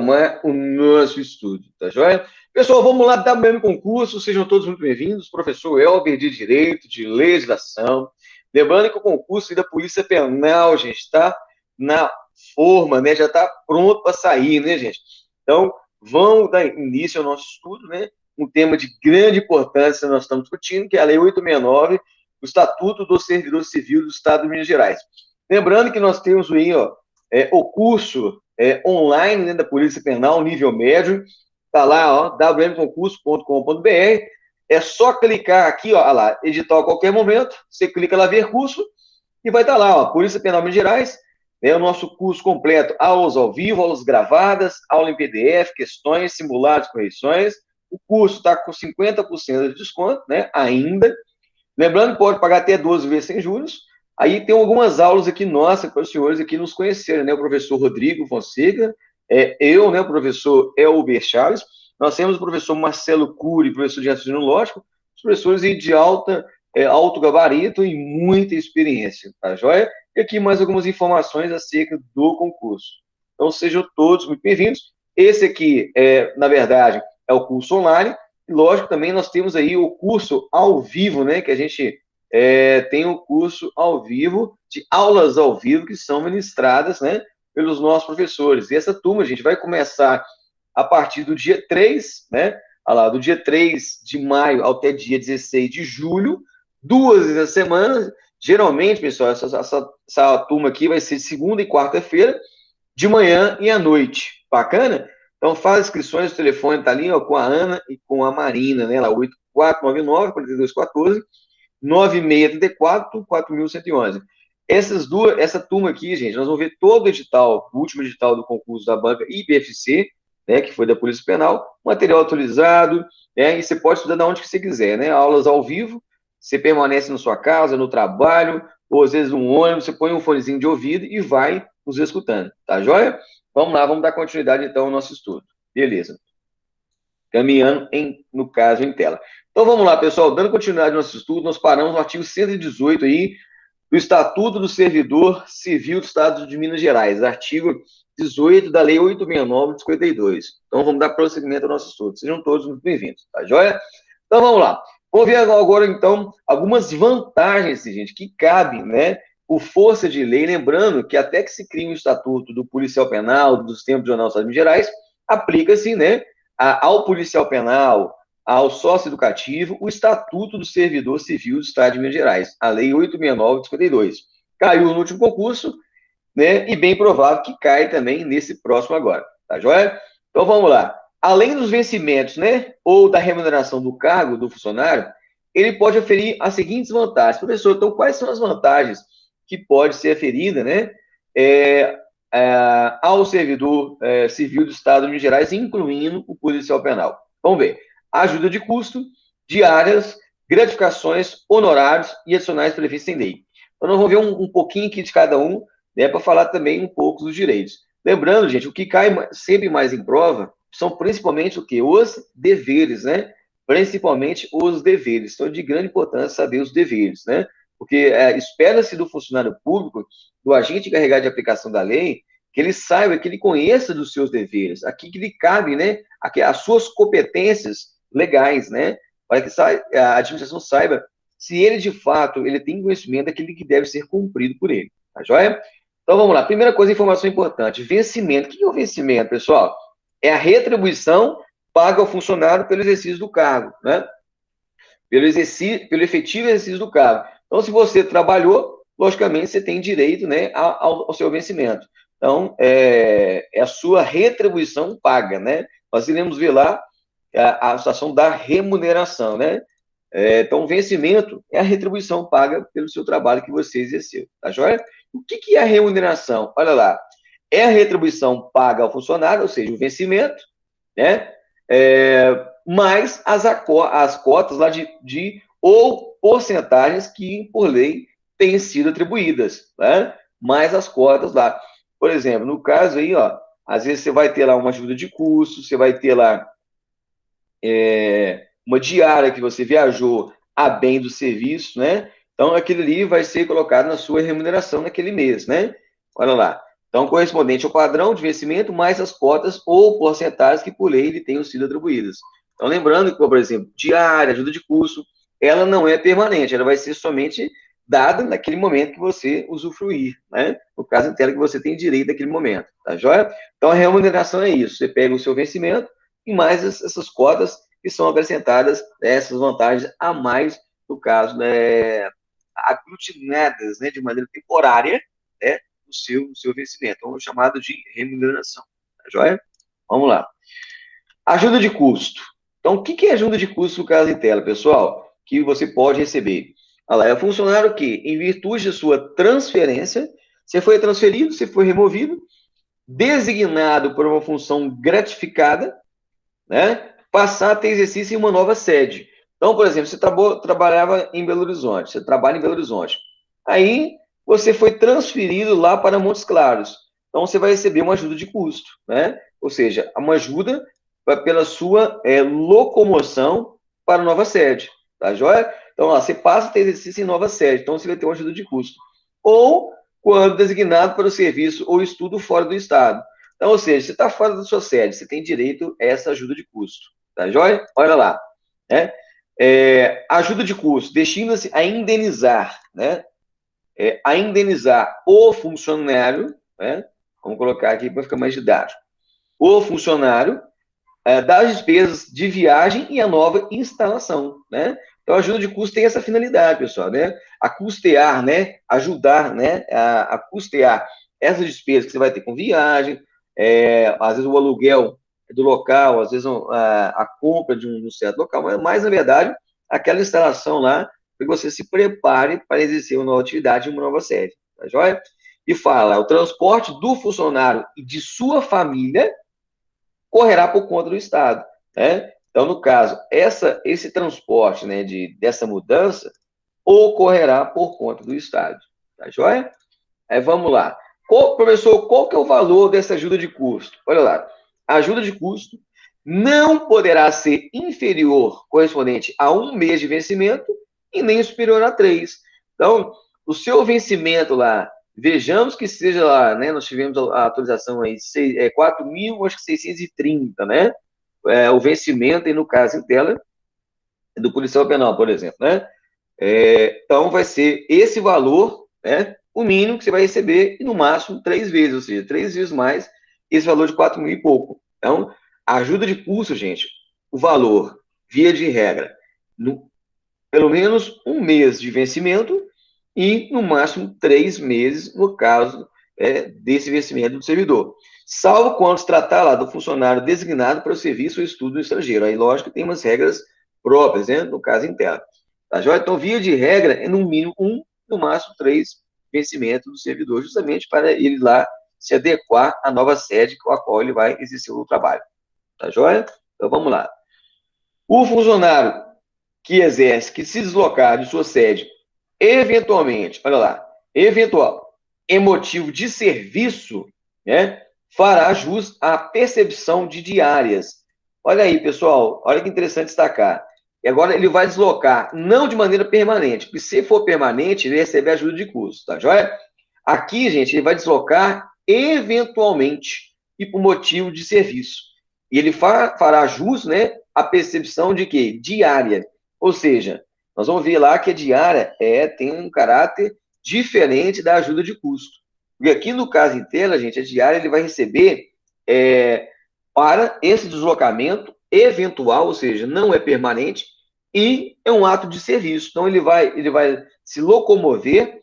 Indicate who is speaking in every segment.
Speaker 1: retomar o nosso estudo, tá joia? Pessoal, vamos lá, WM Concurso, sejam todos muito bem-vindos. Professor Elber, de Direito, de Legislação. Lembrando que o concurso da Polícia Penal, gente, está na forma, né? Já está pronto para sair, né, gente? Então, vamos dar início ao nosso estudo, né? Um tema de grande importância nós estamos discutindo, que é a Lei 869, o Estatuto do Servidor Civil do Estado de Minas Gerais. Lembrando que nós temos aí, ó, o curso online, né, da Polícia Penal, nível médio, tá lá, ó, wmconcurso.com.br, é só clicar aqui, ó lá, edital a qualquer momento, você clica lá, ver curso, e vai estar lá, ó, Polícia Penal Minas Gerais, o nosso curso completo, aulas ao vivo, aulas gravadas, aula em PDF, questões, simulados, correções. O curso está com 50% de desconto, né, ainda. Lembrando que pode pagar até 12 vezes sem juros. Aí tem algumas aulas aqui nossas para os senhores aqui nos conhecerem, né? O professor Rodrigo Fonseca, eu, né? O professor Elber Chaves. Nós temos o professor Marcelo Cury, professor de raciocínio lógico, os professores de alto gabarito e muita experiência, tá joia? E aqui mais algumas informações acerca do concurso. Então sejam todos muito bem-vindos. Esse aqui, na verdade, é o curso online. E, lógico, também nós temos aí o curso ao vivo, né? Que a gente tem um curso ao vivo, de aulas ao vivo, que são ministradas, né, pelos nossos professores. E essa turma, gente, vai começar a partir do dia 3, né, do dia 3 de maio até dia 16 de julho, 2 vezes a semana. Geralmente, pessoal, essa turma aqui vai ser segunda e quarta-feira, de manhã e à noite. Bacana? Então, faz inscrições, o telefone está ali, ó, com a Ana e com a Marina, né, lá, 8499-4214, 9634, 4111. Essa turma aqui, gente, nós vamos ver todo o edital, o último edital do concurso da banca IBFC, né, que foi da Polícia Penal, material atualizado, né, e você pode estudar de onde que você quiser, né, aulas ao vivo, você permanece na sua casa, no trabalho, ou às vezes no ônibus, você põe um fonezinho de ouvido e vai nos escutando, tá joia? Vamos lá, vamos dar continuidade então ao nosso estudo. Beleza. Caminhando, no caso, em tela. Então vamos lá, pessoal, dando continuidade ao nosso estudo, nós paramos no artigo 118 aí, do Estatuto do Servidor Civil do Estado de Minas Gerais, artigo 18 da Lei 869 de 52. Então vamos dar prosseguimento ao nosso estudo. Sejam todos muito bem-vindos, tá joia? Então vamos lá. Vamos ver agora, então, algumas vantagens, gente, que cabem, né, por força de lei, lembrando que até que se crie um estatuto do policial penal, do sistema prisional do Estado de Minas Gerais, aplica-se, né, ao policial penal, ao sócio educativo, o Estatuto do Servidor Civil do Estado de Minas Gerais, a Lei 869 de 52. Caiu no último concurso, né, e bem provável que caia também nesse próximo agora, tá joia? Então vamos lá. Além dos vencimentos, né, ou da remuneração do cargo do funcionário, ele pode oferir as seguintes vantagens. Professor, então quais são as vantagens que pode ser aferida, né, ao servidor civil do Estado de Minas Gerais, incluindo o policial penal? Vamos ver. Ajuda de custo, diárias, gratificações, honorários e adicionais previstos em lei. Então, nós vamos ver um pouquinho aqui de cada um, né, para falar também um pouco dos direitos. Lembrando, gente, o que cai sempre mais em prova são principalmente o quê? Os deveres, né? Principalmente os deveres. Então, é de grande importância saber os deveres, né? Porque espera-se do funcionário público, do agente encarregado de aplicação da lei, que ele saiba, que ele conheça dos seus deveres, aqui que lhe cabe, né? As suas competências legais, né? Para que a administração saiba se ele, de fato, ele tem conhecimento daquilo que deve ser cumprido por ele. Tá joia? Então, vamos lá. Primeira coisa, informação importante. Vencimento. O que é o vencimento, pessoal? É a retribuição paga ao funcionário pelo exercício do cargo, né? Pelo efetivo exercício do cargo. Então, se você trabalhou, logicamente, você tem direito, né, ao seu vencimento. Então, é a sua retribuição paga, né? Nós iremos ver lá a situação da remuneração, né? Então, o vencimento é a retribuição paga pelo seu trabalho que você exerceu, tá joia? O que é a remuneração? Olha lá, é a retribuição paga ao funcionário, ou seja, o vencimento, né? Mais as cotas lá ou porcentagens que, por lei, têm sido atribuídas, né? Mais as cotas lá. Por exemplo, no caso aí, ó, às vezes você vai ter lá uma ajuda de custo, você vai ter lá uma diária que você viajou a bem do serviço, né? Então, aquilo ali vai ser colocado na sua remuneração naquele mês, né? Olha lá. Então, correspondente ao padrão de vencimento, mais as cotas ou porcentagens que, por lei, lhe tenham sido atribuídas. Então, lembrando que, por exemplo, diária, ajuda de custo, ela não é permanente, ela vai ser somente dada naquele momento que você usufruir, né? No caso inteiro que você tem direito naquele momento, tá joia? Então, a remuneração é isso, você pega o seu vencimento e mais essas cotas que são acrescentadas, né, essas vantagens a mais, no caso, né, aglutinadas, né, de maneira temporária, né, no seu vencimento, então, é chamado de remuneração, tá joia? Vamos lá. Ajuda de custo. Então, o que é ajuda de custo no caso de tela, pessoal? Que você pode receber. Olha lá, é o funcionário que, em virtude de sua transferência, você foi transferido, você foi removido, designado por uma função gratificada, né? Passar a ter exercício em uma nova sede. Então, por exemplo, você trabalhava em Belo Horizonte, você trabalha em Belo Horizonte. Aí, você foi transferido lá para Montes Claros. Então, você vai receber uma ajuda de custo, né? Ou seja, uma ajuda pela sua locomoção para a nova sede, tá joia? Então, ó, você passa a ter exercício em nova sede, então você vai ter uma ajuda de custo. Ou quando designado para o serviço ou estudo fora do estado. Então, ou seja, você está fora da sua sede, você tem direito a essa ajuda de custo, tá joia? Olha lá, né? Ajuda de custo destina-se a indenizar, né? A indenizar o funcionário, né? Vamos colocar aqui para ficar mais didático. O funcionário das despesas de viagem e a nova instalação, né? Então, a ajuda de custo tem essa finalidade, pessoal, né? A custear, né? Ajudar, né? A custear essas despesas que você vai ter com viagem, às vezes o aluguel do local, às vezes a compra de um certo local, mas, na verdade, aquela instalação lá, para que você se prepare para exercer uma nova atividade em uma nova sede, tá joia? E fala, o transporte do funcionário e de sua família correrá por conta do Estado, né? Então, no caso, esse transporte, né, dessa mudança ocorrerá por conta do Estado, tá joia? Aí vamos lá. Professor, qual que é o valor dessa ajuda de custo? Olha lá, a ajuda de custo não poderá ser inferior, correspondente a 1 mês de vencimento, e nem superior a 3. Então, o seu vencimento lá, vejamos que seja lá, né? Nós tivemos a atualização aí, 4.630, né? O vencimento, aí no caso em tela, do policial penal, por exemplo, né? Então, vai ser esse valor, né? O mínimo que você vai receber, e no máximo 3 vezes, ou seja, 3 vezes mais esse valor de 4 mil e pouco. Então, a ajuda de custo, gente, o valor, via de regra, pelo menos 1 mês de vencimento e, no máximo, 3 meses, no caso desse vencimento do servidor. Salvo quando se tratar lá do funcionário designado para o serviço ou estudo no estrangeiro. Aí, lógico, tem umas regras próprias, né? No caso interno. Tá joia? Então, via de regra, é no mínimo 1, no máximo 3 vencimentos do servidor, justamente para ele lá se adequar à nova sede com a qual ele vai exercer o trabalho. Tá joia? Então, vamos lá. O funcionário que exerce, que se deslocar de sua sede, eventualmente, olha lá, eventual, em motivo de serviço, né, fará jus à percepção de diárias. Olha aí, pessoal, olha que interessante destacar. E agora ele vai deslocar, não de maneira permanente, porque se for permanente, ele recebe ajuda de custo, tá joia? Aqui, gente, ele vai deslocar eventualmente e por motivo de serviço. E ele fará jus, né, à percepção de quê? Diária. Ou seja, nós vamos ver lá que a diária tem um caráter diferente da ajuda de custo. E aqui no caso inteiro, gente, a diária ele vai receber para esse deslocamento eventual, ou seja, não é permanente, e é um ato de serviço. Então, ele vai se locomover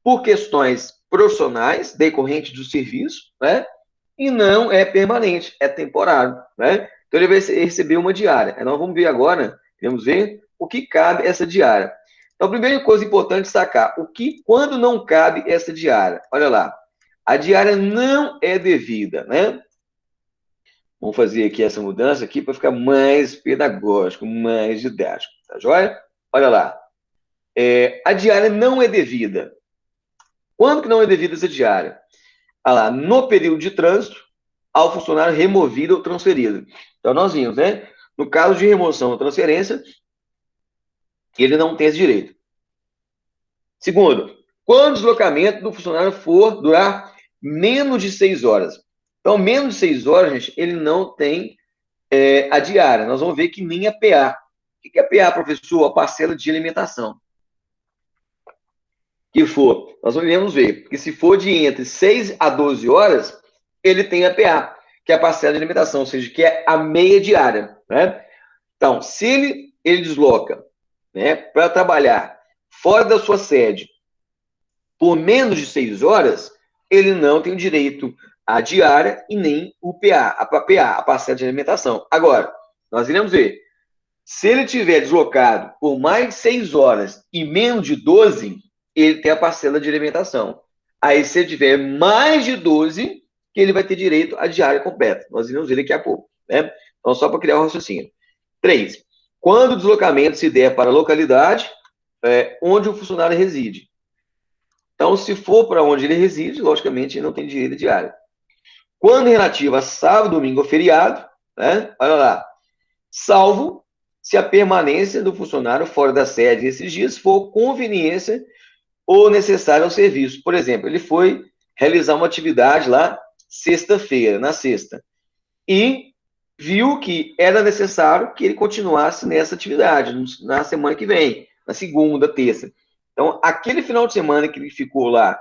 Speaker 1: por questões profissionais decorrentes do serviço, né? E não é permanente, é temporário, né? Então ele vai receber uma diária. Nós vamos ver agora, vamos ver o que cabe essa diária. Então, a primeira coisa importante destacar, quando não cabe essa diária? Olha lá, a diária não é devida, né? Vamos fazer aqui essa mudança aqui para ficar mais pedagógico, mais didático, tá joia? Olha lá, a diária não é devida. Quando que não é devida essa diária? Olha lá, no período de trânsito, ao funcionário removido ou transferido. Então, nós vimos, né? No caso de remoção ou transferência, ele não tem esse direito. Segundo, quando o deslocamento do funcionário for durar menos de 6 horas. Então, menos de 6 horas, gente, ele não tem a diária. Nós vamos ver que nem a PA. O que é PA, professor? A parcela de alimentação. Que for, nós vamos ver que se for de entre 6 a 12 horas, ele tem a PA, que é a parcela de alimentação, ou seja, que é a meia diária, né? Então, se ele desloca, né, para trabalhar fora da sua sede por menos de 6 horas, ele não tem direito à diária e nem o PA, a parcela de alimentação. Agora, nós iremos ver, se ele tiver deslocado por mais de 6 horas e menos de 12, ele tem a parcela de alimentação. Aí, se ele tiver mais de 12, que ele vai ter direito à diária completa. Nós iremos ver daqui a pouco, né? Então, só para criar um raciocínio. 3. Quando o deslocamento se der para a localidade onde o funcionário reside. Então, se for para onde ele reside, logicamente, ele não tem direito à diária. Quando relativo a sábado, domingo ou feriado, né? Olha lá. Salvo se a permanência do funcionário fora da sede esses dias for conveniência ou necessária ao serviço. Por exemplo, ele foi realizar uma atividade lá sexta-feira, na sexta, e viu que era necessário que ele continuasse nessa atividade na semana que vem, na segunda, terça. Então, aquele final de semana que ele ficou lá,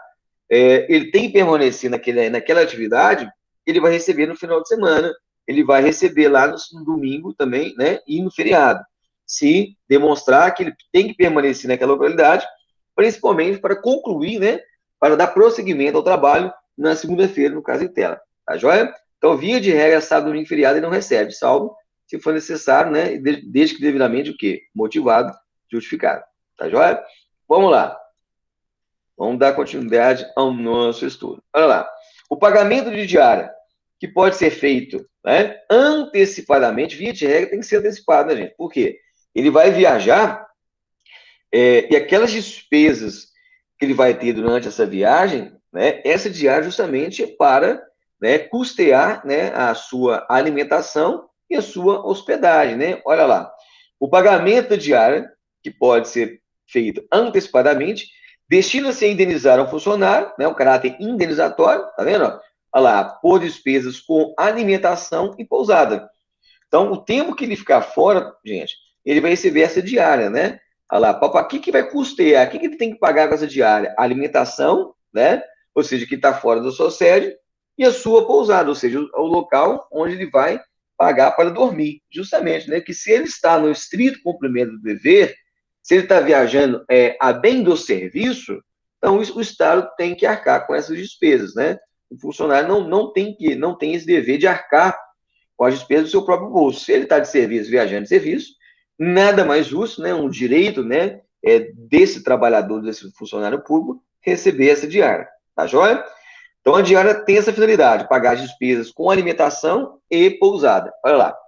Speaker 1: ele tem que permanecer naquela atividade, ele vai receber no final de semana, ele vai receber lá no domingo também, né, e no feriado. Se demonstrar que ele tem que permanecer naquela localidade, principalmente para concluir, né, para dar prosseguimento ao trabalho na segunda-feira, no caso em tela. Tá joia? Então, via de regra, sábado, domingo e feriado, ele não recebe, salvo se for necessário, né, desde que devidamente o quê? Motivado, justificado. Tá joia? Vamos lá. Vamos dar continuidade ao nosso estudo. Olha lá. O pagamento de diária, que pode ser feito, né, antecipadamente, via de regra, tem que ser antecipado, né, gente? Por quê? Ele vai viajar e aquelas despesas que ele vai ter durante essa viagem, né, essa diária justamente é para, né, custear, né, a sua alimentação e a sua hospedagem, né? Olha lá. O pagamento da diária, que pode ser feito antecipadamente, destina-se a indenizar ao funcionário, né, o caráter indenizatório, tá vendo? Olha lá, por despesas com alimentação e pousada. Então, o tempo que ele ficar fora, gente, ele vai receber essa diária, né? Olha lá, papai, o que, que vai custear? O que, que ele tem que pagar com essa diária? A alimentação, né? Ou seja, que está fora da sua sede, e a sua pousada, ou seja, o local onde ele vai pagar para dormir, justamente, né? Que se ele está no estrito cumprimento do dever, se ele está viajando a bem do serviço, então o Estado tem que arcar com essas despesas, né? O funcionário não tem esse dever de arcar com as despesas do seu próprio bolso. Se ele está de serviço, viajando de serviço, nada mais justo, né, um direito, né, desse trabalhador, desse funcionário público, receber essa diária. Tá joia? Então, a diária tem essa finalidade, pagar as despesas com alimentação e pousada. Olha lá.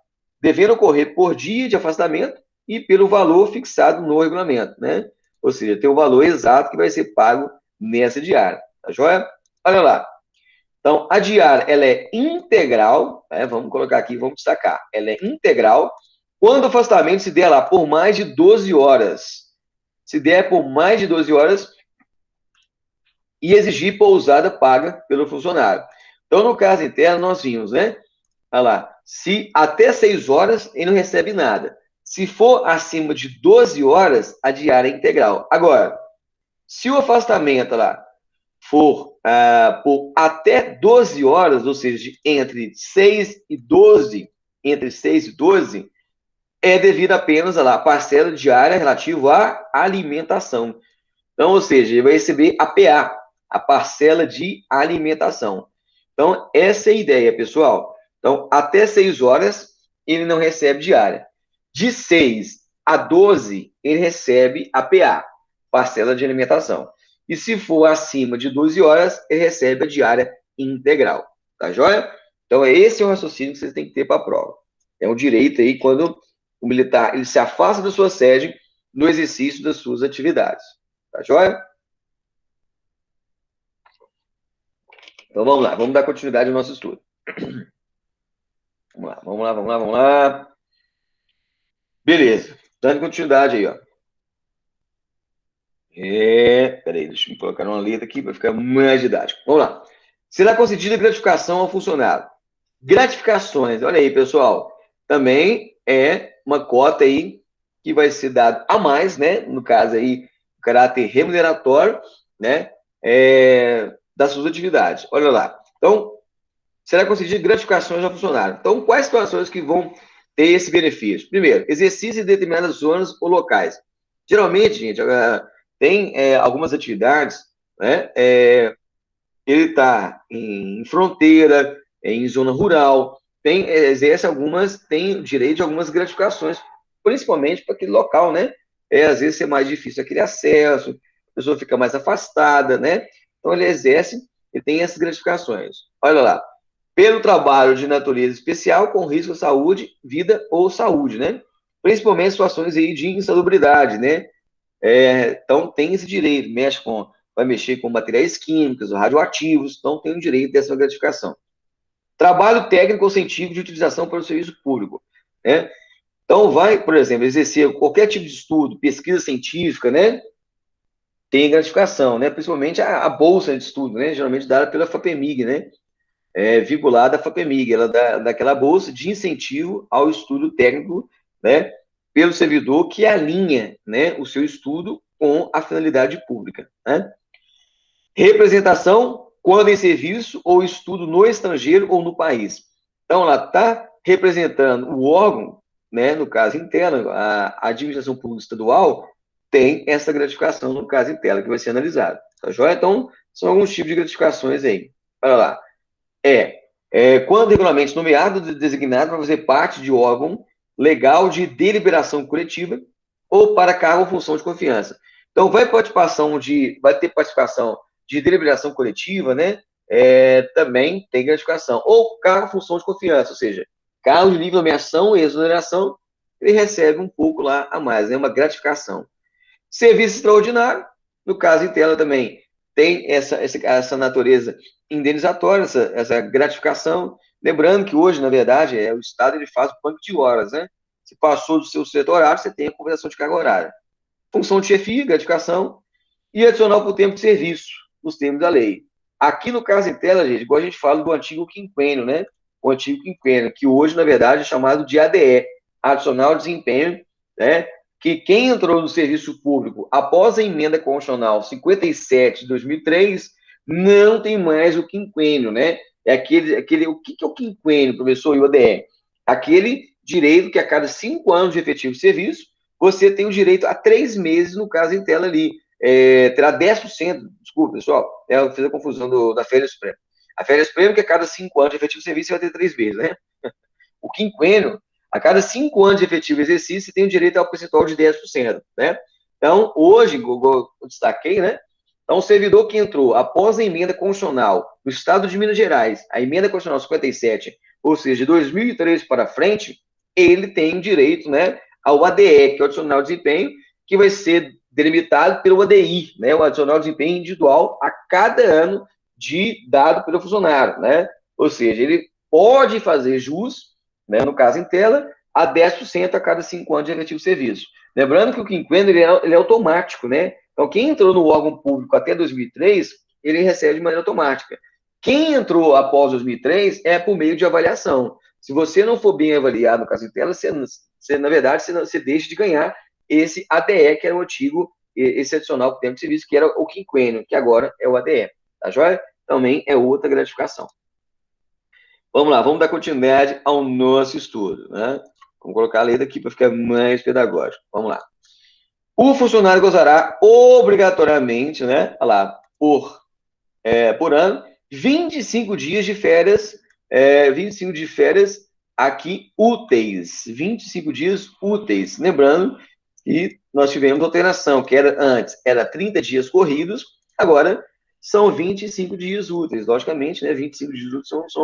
Speaker 1: Devendo ocorrer por dia de afastamento e pelo valor fixado no regulamento, né? Ou seja, tem o valor exato que vai ser pago nessa diária. Tá joia? Olha lá. Então, a diária, ela é integral, né? Vamos colocar aqui, vamos destacar. Ela é integral quando o afastamento se der lá por mais de 12 horas. Se der por mais de 12 horas e exigir pousada paga pelo funcionário. Então, no caso interno, nós vimos, né? Olha lá, se até 6 horas ele não recebe nada. Se for acima de 12 horas, a diária é integral. Agora, se o afastamento lá for por até 12 horas, ou seja, entre 6 e 12, é devido apenas à parcela diária relativa à alimentação. Então, ou seja, ele vai receber a PA, a parcela de alimentação. Então, essa é a ideia, pessoal. Então, até 6 horas, ele não recebe diária. De 6 a 12, ele recebe a PA, parcela de alimentação. E se for acima de 12 horas, ele recebe a diária integral. Tá joia? Então, esse é o raciocínio que vocês têm que ter para a prova. É um direito aí quando o militar ele se afasta da sua sede no exercício das suas atividades. Tá joia? Então vamos lá, vamos dar continuidade ao nosso estudo. Vamos lá, vamos lá, vamos lá, vamos lá. Beleza, dando continuidade aí, ó. Peraí, deixa eu colocar uma letra aqui para ficar mais didático. Vamos lá. Será concedida gratificação ao funcionário. Gratificações, olha aí, pessoal, também é uma cota aí que vai ser dada a mais, né? No caso aí, o caráter remuneratório, né? Das suas atividades. Olha lá. Então, será concedido gratificações ao funcionário. Então, quais situações que vão ter esse benefício? Primeiro, exercício em determinadas zonas ou locais. Geralmente, gente, tem algumas atividades, né? Ele está em fronteira, em zona rural, tem direito de algumas gratificações, principalmente para aquele local, né? Às vezes é mais difícil aquele acesso, a pessoa fica mais afastada, né? Então ele tem essas gratificações. Olha lá, pelo trabalho de natureza especial com risco à saúde, vida ou saúde, né? Principalmente situações aí de insalubridade, né? Então tem esse direito, vai mexer com materiais químicos, radioativos, então tem o direito dessa gratificação. Trabalho técnico ou científico de utilização para o serviço público, né? Então vai, por exemplo, exercer qualquer tipo de estudo, pesquisa científica, né? Tem gratificação, né? Principalmente a bolsa de estudo, né? Geralmente dada pela FAPEMIG, né? Vinculada à FAPEMIG, ela dá aquela bolsa de incentivo ao estudo técnico, né? Pelo servidor que alinha, né? O seu estudo com a finalidade pública, né? Representação quando em serviço ou estudo no estrangeiro ou no país. Então, ela está representando o órgão, né, no caso interno, a administração pública estadual tem essa gratificação no caso interno, que vai ser analisado. Tá joia? Então, são alguns tipos de gratificações aí. Olha lá. Quando regularmente nomeado, designado para fazer parte de órgão legal de deliberação coletiva ou para cargo ou função de confiança. Então, vai ter participação de deliberação coletiva, né? Também tem gratificação. Ou cargo ou função de confiança, ou seja, cargo de livre nomeação e exoneração, ele recebe um pouco lá a mais, né? Uma gratificação. Serviço extraordinário, no caso em tela também, tem essa natureza indenizatória, essa gratificação. Lembrando que hoje, na verdade, o Estado ele faz o banco de horas, né? Se passou do seu setor horário, você tem a compensação de carga horária. Função de chefia, gratificação, e adicional por tempo de serviço, nos termos da lei. Aqui no caso em tela, gente, igual a gente fala do antigo quinquênio, né? O antigo quinquênio, que hoje, na verdade, é chamado de ADE, adicional de desempenho, né? Que quem entrou no serviço público após a emenda constitucional 57 de 2003 não tem mais o quinquênio, né? O que é o quinquênio, professor, e o ADE? Aquele direito que a cada 5 anos de efetivo serviço, você tem o direito a 3 meses, no caso em tela ali, terá 10%, desculpa, pessoal, eu fiz a confusão da férias prêmio. A férias prêmio, que a cada 5 anos de efetivo serviço, você vai ter 3 meses, né? O quinquênio, a cada 5 anos de efetivo exercício, você tem o direito ao percentual de 10%, né? Então, hoje, eu destaquei, né? Então, o servidor que entrou após a emenda constitucional no Estado de Minas Gerais, a emenda constitucional 57, ou seja, de 2003 para frente, ele tem direito, né, ao ADE, que é o adicional de desempenho, que vai ser delimitado pelo ADI, né, o adicional de desempenho individual a cada ano dado pelo funcionário, né? Ou seja, ele pode fazer jus, né, no caso em tela, a 10% a cada 5 anos de efetivo serviço. Lembrando que o quinquênio ele é automático, né? Então, quem entrou no órgão público até 2003, ele recebe de maneira automática. Quem entrou após 2003 é por meio de avaliação. Se você não for bem avaliado no caso em tela, na verdade, você deixa de ganhar esse ADE, que era o antigo, esse adicional por tempo de serviço, que era o quinquênio, que agora é o ADE. Tá joia? Também é outra gratificação. Vamos lá, vamos dar continuidade ao nosso estudo, né? Vamos colocar a lei daqui para ficar mais pedagógico. Vamos lá. O funcionário gozará obrigatoriamente, né? Olha lá, por ano, 25 dias de férias, 25 de férias aqui úteis. 25 dias úteis. Lembrando que nós tivemos alteração, que era 30 dias corridos, agora são 25 dias úteis. Logicamente, né? 25 dias úteis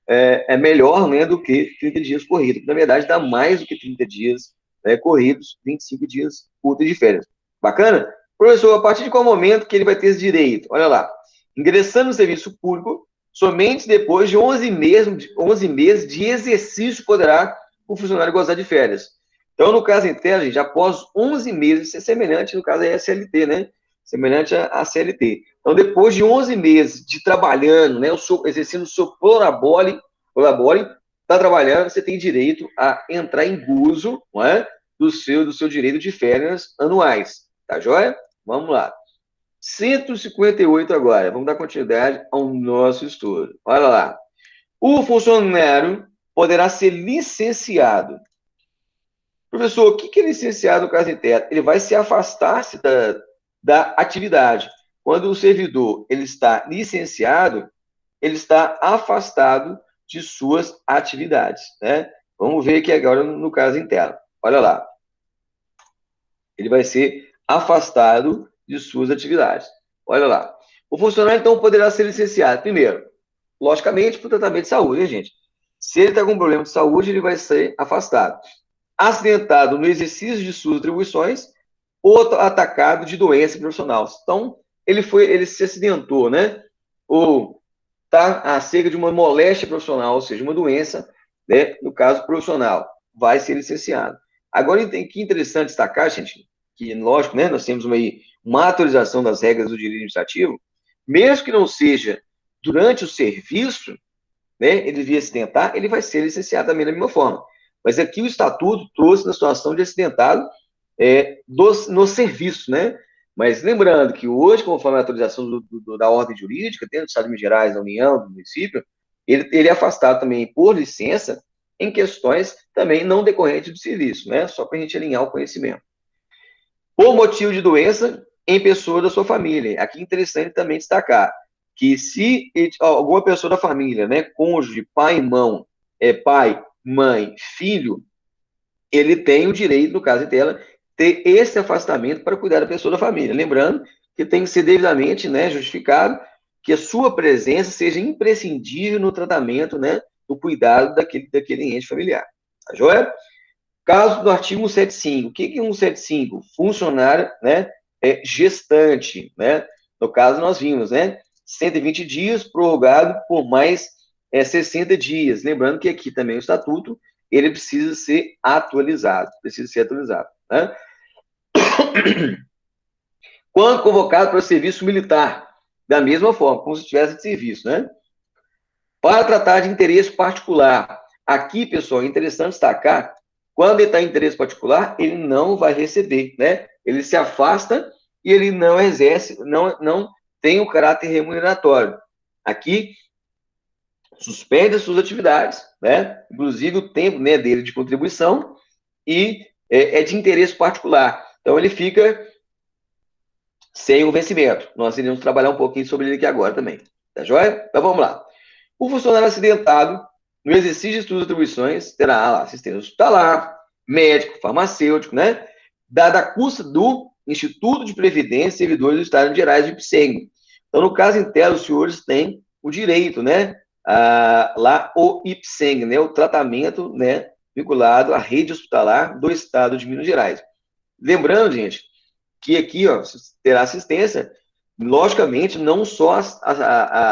Speaker 1: é melhor, né, do que 30 dias corridos. Na verdade, dá mais do que 30 dias corridos, 25 dias úteis de férias. Bacana? Professor, a partir de qual momento que ele vai ter esse direito? Olha lá. Ingressando no serviço público, somente depois de 11 meses de exercício poderá o funcionário gozar de férias. Então, no caso interno, gente, após 11 meses, isso é semelhante no caso da SLT, né? semelhante à CLT. Então, depois de 11 meses de trabalhando, né, exercendo o seu prolabore, está trabalhando, você tem direito a entrar em gozo, não é, do seu direito de férias anuais. Tá joia? Vamos lá. 158 agora. Vamos dar continuidade ao nosso estudo. Olha lá. O funcionário poderá ser licenciado. Professor, o que é licenciado no caso interno? Ele vai se afastar-se da atividade. Quando o servidor ele está licenciado, ele está afastado de suas atividades, né? Vamos ver aqui agora no caso interno. Olha lá. Ele vai ser afastado de suas atividades. Olha lá. O funcionário, então, poderá ser licenciado, primeiro, logicamente, por tratamento de saúde, né, gente? Se ele está com problema de saúde, ele vai ser afastado. Acidentado no exercício de suas atribuições ou atacado de doença profissional. Então, ele se acidentou, né? Ou está acerca de uma moléstia profissional, ou seja, uma doença, né? No caso profissional, vai ser licenciado. Agora, que interessante destacar, gente, que, lógico, né, nós temos uma atualização das regras do direito administrativo, mesmo que não seja durante o serviço, né, ele devia acidentar, ele vai ser licenciado também da mesma forma. Mas aqui o estatuto trouxe na situação de acidentado no serviço, né? Mas lembrando que hoje, conforme a atualização da ordem jurídica, dentro do Estado de Minas Gerais, da União, do município, ele é afastado também por licença em questões também não decorrentes do serviço, né? Só para a gente alinhar o conhecimento. Por motivo de doença em pessoa da sua família. Aqui é interessante também destacar que se alguma pessoa da família, né, cônjuge, pai, pai, mãe, filho, ele tem o direito, no caso dela, ter esse afastamento para cuidar da pessoa da família. Lembrando que tem que ser devidamente, né, justificado que a sua presença seja imprescindível no tratamento, né, do cuidado daquele ente familiar. Tá joia? Caso do artigo 175. O que é 175? Funcionário, né, gestante, né? No caso, nós vimos, né? 120 dias, prorrogado por mais 60 dias. Lembrando que aqui também o estatuto, ele precisa ser atualizado. Né? Quando convocado para o serviço militar, da mesma forma, como se estivesse de serviço, né? Para tratar de interesse particular. Aqui, pessoal, é interessante destacar, quando ele está em interesse particular, ele não vai receber, né? Ele se afasta e ele não exerce, não tem o caráter remuneratório. Aqui, suspende as suas atividades, né? Inclusive o tempo, né, dele de contribuição, e é de interesse particular. Então, ele fica sem o vencimento. Nós iremos trabalhar um pouquinho sobre ele aqui agora também. Tá joia? Então, vamos lá. O funcionário acidentado, no exercício de suas atribuições, terá assistência hospitalar, médico, farmacêutico, né? Dada a custa do Instituto de Previdência e Servidores do Estado de Gerais de IPSENG. Então, no caso interno, os senhores têm o direito, né? Lá o IPSENG, né? O tratamento, né? Vinculado à rede hospitalar do Estado de Minas Gerais. Lembrando, gente, que aqui, ó, terá assistência, logicamente, não só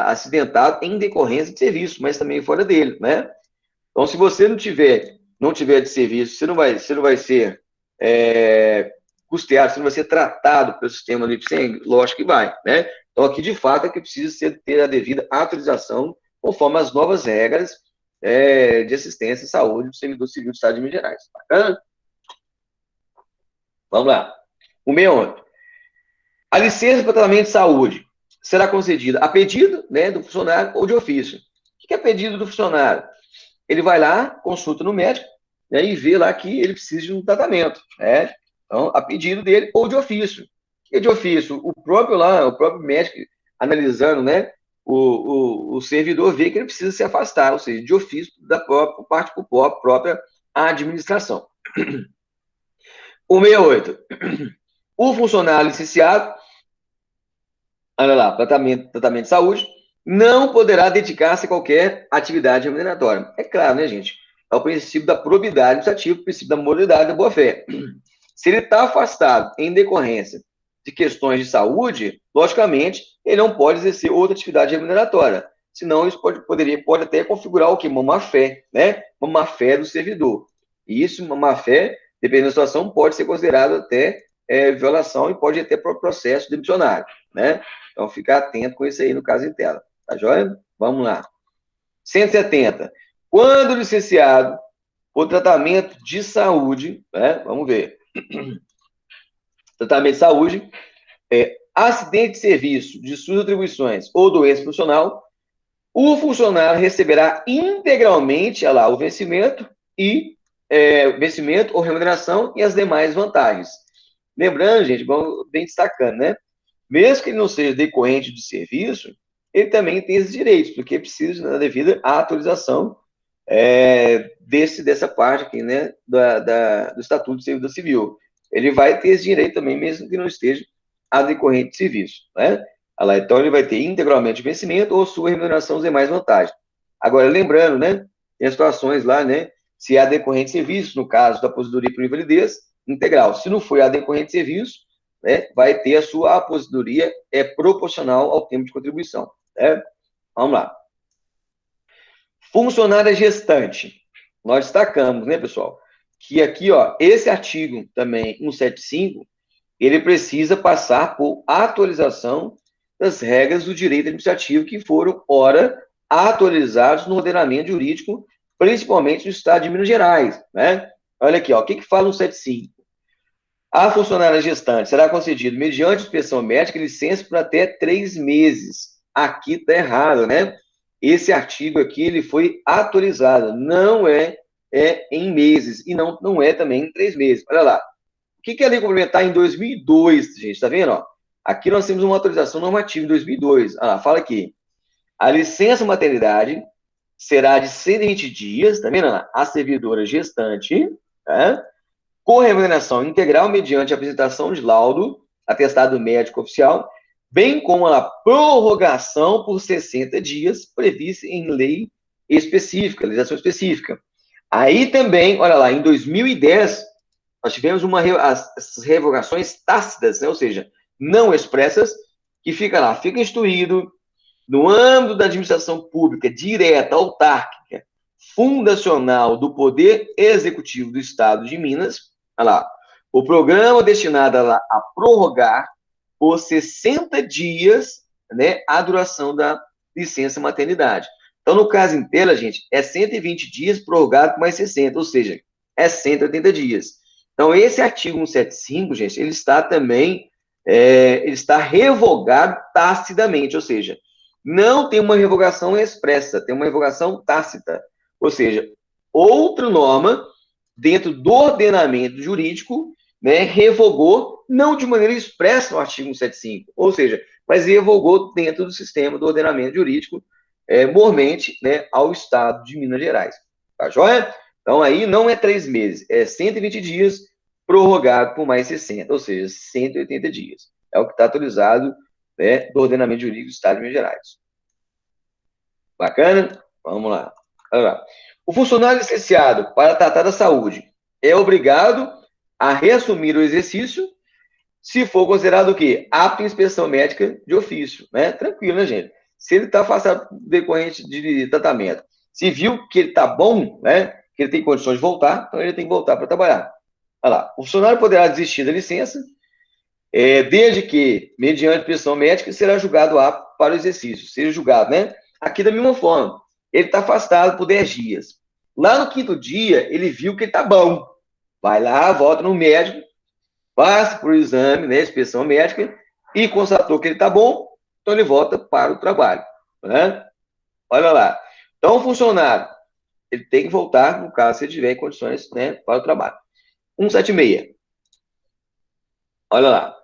Speaker 1: acidentado em decorrência de serviço, mas também fora dele, né? Então, se você não tiver de serviço, você não vai ser custeado, você não vai ser tratado pelo sistema do IPSENG, lógico que vai, né? Então, aqui, de fato, é que precisa ter a devida autorização conforme as novas regras de assistência e saúde do servidor civil do Estado de Minas Gerais. Bacana? Vamos lá. O 68. A licença para tratamento de saúde será concedida a pedido, né, do funcionário ou de ofício. O que é pedido do funcionário? Ele vai lá, consulta no médico, né, e vê lá que ele precisa de um tratamento, né? Então, a pedido dele ou de ofício. E de ofício, o próprio médico, analisando, né, o servidor vê que ele precisa se afastar, ou seja, de ofício da parte da própria administração. O 68. O funcionário licenciado, olha lá, tratamento de saúde, não poderá dedicar-se a qualquer atividade remuneratória. É claro, né, gente? É o princípio da probidade administrativa, o princípio da moralidade da boa-fé. Se ele está afastado em decorrência de questões de saúde, logicamente, ele não pode exercer outra atividade remuneratória. Senão, isso pode até configurar o quê? Uma má-fé, né? Uma má-fé do servidor. E isso, uma má-fé, dependendo da situação, pode ser considerado até violação e pode ir até para o processo demissionário, né? Então, ficar atento com isso aí no caso em tela. Tá joia? Vamos lá. 170. Quando licenciado por tratamento de saúde, né? Vamos ver. Tratamento de saúde, acidente de serviço de suas atribuições ou doença funcional, o funcionário receberá integralmente, olha lá, o vencimento vencimento ou remuneração e as demais vantagens. Lembrando, gente, bem destacando, né? Mesmo que ele não seja decorrente de serviço, ele também tem esses direitos, porque precisa da devida atualização dessa parte aqui, né, do Estatuto de Servidor Civil. Ele vai ter esse direito também, mesmo que não esteja a decorrente de serviço, né? Então, ele vai ter integralmente o vencimento ou sua remuneração e demais vantagens. Agora, lembrando, né, tem situações lá, né, se há decorrente de serviço, no caso da aposentadoria por invalidez, integral. Se não for a decorrente de serviço, né, vai ter a sua aposentadoria proporcional ao tempo de contribuição. Né? Vamos lá. Funcionária gestante. Nós destacamos, né, pessoal, que aqui, ó, esse artigo também, 175, ele precisa passar por atualização das regras do direito administrativo que foram, ora, atualizados no ordenamento jurídico, principalmente no estado de Minas Gerais, né? Olha aqui, ó, o que fala o 175? A funcionária gestante será concedido, mediante inspeção médica, licença por até 3 meses. Aqui está errado, né? Esse artigo aqui, ele foi atualizado, não é em meses, e não é também em 3 meses. Olha lá, o que é a lei complementar em 2002, gente? Tá vendo? Ó? Aqui nós temos uma atualização normativa em 2002. Ah, fala aqui. A licença maternidade será de 120 dias, tá vendo? A servidora gestante, tá? Com remuneração integral mediante a apresentação de laudo, atestado médico oficial, bem como a prorrogação por 60 dias prevista em lei específica, legislação específica. Aí também, olha lá, em 2010, nós tivemos as revogações tácitas, né? Ou seja, não expressas, que fica lá, fica instruído no âmbito da administração pública direta, autárquica, fundacional do Poder Executivo do Estado de Minas, olha lá, o programa destinado a prorrogar por 60 dias, né, a duração da licença maternidade. Então, no caso em tela, gente, é 120 dias prorrogado por mais 60, ou seja, é 180 dias. Então, esse artigo 175, gente, ele está também, ele está revogado tacidamente, ou seja, não tem uma revogação expressa, tem uma revogação tácita. Ou seja, outra norma dentro do ordenamento jurídico, né, revogou, não de maneira expressa no artigo 175, ou seja, mas revogou dentro do sistema do ordenamento jurídico, mormente, né, ao Estado de Minas Gerais. Tá joia? Então, aí não é 3 meses, é 120 dias prorrogado por mais 60, ou seja, 180 dias. É o que está atualizado, né, do ordenamento jurídico do Estado de Minas Gerais. Bacana? Vamos lá. Olha lá. O funcionário licenciado para tratar da saúde é obrigado a reassumir o exercício se for considerado o quê? Apto em inspeção médica de ofício, né? Tranquilo, né, gente? Se ele está afastado decorrente de tratamento, se viu que ele está bom, né? Que ele tem condições de voltar, então ele tem que voltar para trabalhar. Olha lá. O funcionário poderá desistir da licença desde que, mediante inspeção médica, será julgado apto para o exercício. Seja julgado, né? Aqui da mesma forma, ele está afastado por 10 dias. Lá no 5º dia, ele viu que ele está bom. Vai lá, volta no médico, passa por exame, né, inspeção médica, e constatou que ele está bom, então ele volta para o trabalho. Né? Olha lá. Então, o funcionário, ele tem que voltar, no caso, se ele tiver em condições, né, para o trabalho. 176. Olha lá.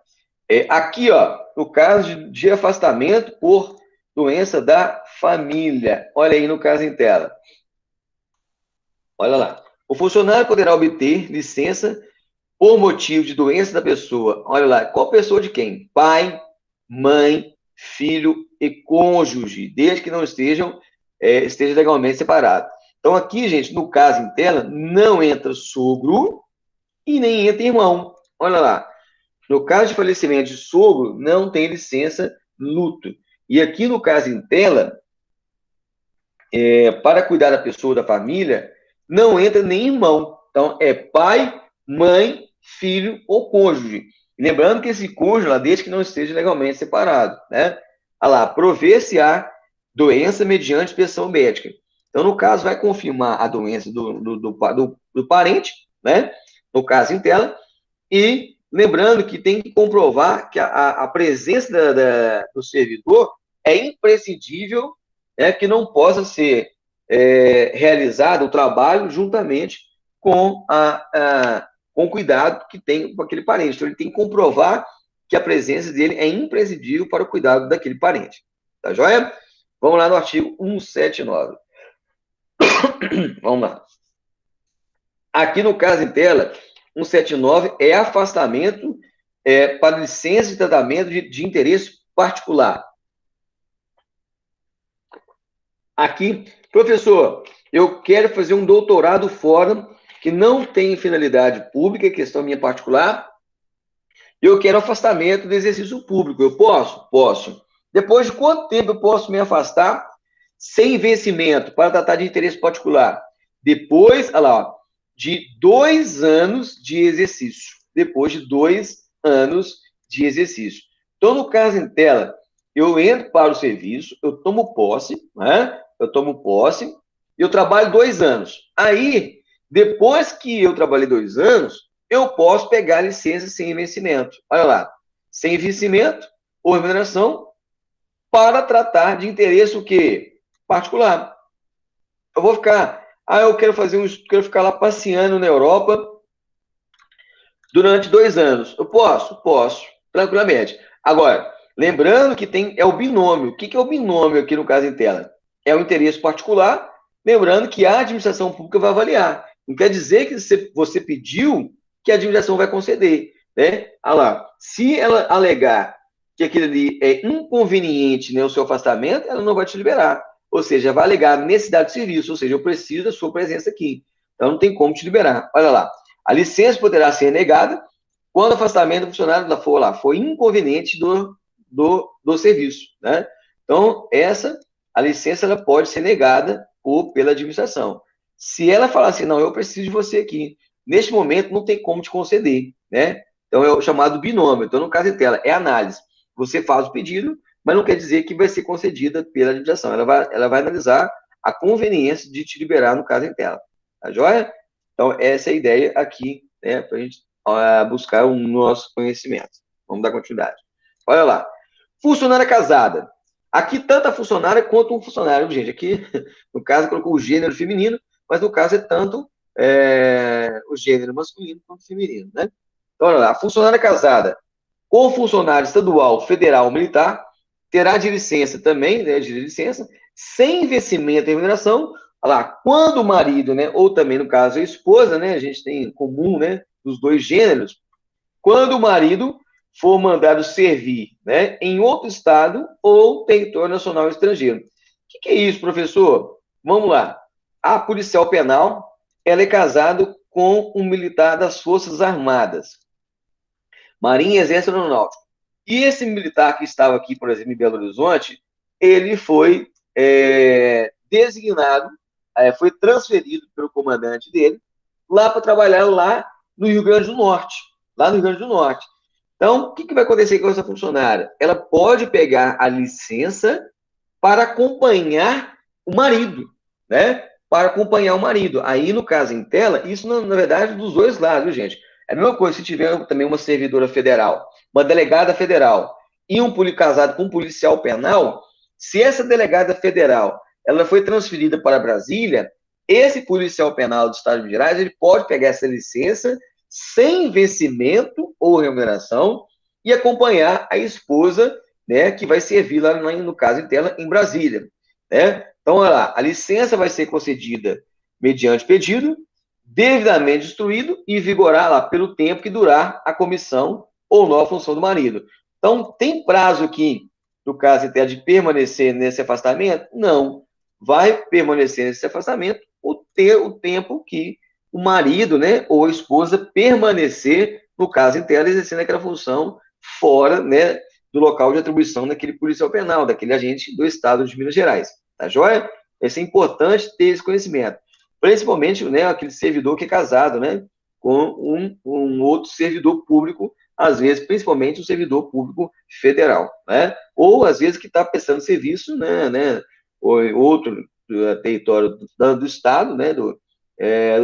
Speaker 1: Aqui, ó, no caso de afastamento por doença da família. Olha aí no caso em tela. Olha lá. O funcionário poderá obter licença por motivo de doença da pessoa. Olha lá. Qual pessoa de quem? Pai, mãe, filho e cônjuge, desde que não esteja legalmente separados. Então, aqui, gente, no caso em tela, não entra sogro e nem entra irmão. Olha lá. No caso de falecimento de sogro, não tem licença luto. E aqui no caso em tela, para cuidar da pessoa, da família, não entra nem irmão. Então, é pai, mãe, filho ou cônjuge. Lembrando que esse cônjuge, lá, desde que não esteja legalmente separado, né? Olha lá, prover-se-á doença mediante inspeção médica. Então, no caso, vai confirmar a doença do parente, né? No caso em tela, e lembrando que tem que comprovar que a presença do servidor é imprescindível, né, que não possa ser realizado o trabalho juntamente com, com o cuidado que tem com aquele parente. Então, ele tem que comprovar que a presença dele é imprescindível para o cuidado daquele parente. Tá joia? Vamos lá no artigo 179. Vamos lá. Aqui no caso em tela, 179 é afastamento para licença de tratamento de interesse particular. Aqui, professor, eu quero fazer um doutorado fora que não tem finalidade pública, questão minha particular. Eu quero afastamento do exercício público. Eu posso? Posso. Depois de quanto tempo eu posso me afastar sem vencimento para tratar de interesse particular? Depois, olha lá, de 2 anos de exercício. Depois de 2 anos de exercício. Então, no caso em tela, eu entro para o serviço, eu tomo posse, né? Eu tomo posse, e eu trabalho 2 anos. Aí, depois que eu trabalhei 2 anos, eu posso pegar licença sem vencimento. Olha lá, sem vencimento ou remuneração para tratar de interesse o quê? Particular. Eu vou ficar, eu quero ficar lá passeando na Europa durante 2 anos. Eu posso? Posso, tranquilamente. Agora, lembrando que é o binômio. O que é o binômio aqui no caso em tela? É o interesse particular, lembrando que a administração pública vai avaliar. Não quer dizer que você pediu que a administração vai conceder, né? Ah lá, se ela alegar que aquilo ali é inconveniente, né, o seu afastamento, ela não vai te liberar. Ou seja, vai alegar necessidade de serviço, ou seja, eu preciso da sua presença aqui. Então, não tem como te liberar. Olha lá, a licença poderá ser negada quando o afastamento do funcionário for inconveniente do serviço, né? Então, a licença, ela pode ser negada pela administração. Se ela falar assim, não, eu preciso de você aqui, neste momento não tem como te conceder, né? Então, é o chamado binômio. Então, no caso de tela, é análise. Você faz o pedido, mas não quer dizer que vai ser concedida pela administração. Ela vai analisar a conveniência de te liberar no caso em tela. Tá joia? Então, essa é a ideia aqui, né, para a gente buscar o nosso conhecimento. Vamos dar continuidade. Olha lá. Funcionária casada. Aqui, tanto a funcionária quanto um funcionário. Gente, aqui, no caso, colocou o gênero feminino, mas no caso é tanto o gênero masculino quanto feminino, né? Então, olha lá. A funcionária casada com funcionário estadual, federal ou militar terá de licença também, né, de licença, sem vencimento e remuneração. Olha lá, quando o marido, né, ou também no caso a esposa, né, a gente tem em comum, né, dos dois gêneros, quando o marido for mandado servir, né, em outro estado ou território nacional estrangeiro. O que é isso, professor? Vamos lá. A policial penal, ela é casada com um militar das Forças Armadas, Marinha, Exército e Aeronáutica. E esse militar que estava aqui, por exemplo, em Belo Horizonte, ele foi designado, foi transferido pelo comandante dele lá para trabalhar lá no Rio Grande do Norte. Lá no Rio Grande do Norte. Então, o que vai acontecer com essa funcionária? Ela pode pegar a licença para acompanhar o marido, né? Para acompanhar o marido. Aí, no caso em tela, isso, na verdade, dos dois lados, gente. É a mesma coisa se tiver também uma servidora federal, uma delegada federal e casado com um policial penal, se essa delegada federal ela foi transferida para Brasília, esse policial penal do Estado de Minas Gerais, ele pode pegar essa licença sem vencimento ou remuneração e acompanhar a esposa, né, que vai servir lá, no caso em tela, em Brasília, né? Então, olha lá, a licença vai ser concedida mediante pedido, devidamente instruído e vigorar lá pelo tempo que durar a comissão ou nova função do marido. Então, tem prazo aqui, no caso em tela, de permanecer nesse afastamento? Não. Vai permanecer nesse afastamento o tempo que o marido, né, ou a esposa permanecer, no caso em tela, exercendo aquela função fora, né, do local de atribuição daquele policial penal, daquele agente do Estado de Minas Gerais. Tá joia? Isso é importante ter esse conhecimento. Principalmente, né, aquele servidor que é casado, né, com um outro servidor público às vezes, principalmente o servidor público federal, né? Ou, às vezes, que está prestando serviço, né, ou em outro território do Estado, né, do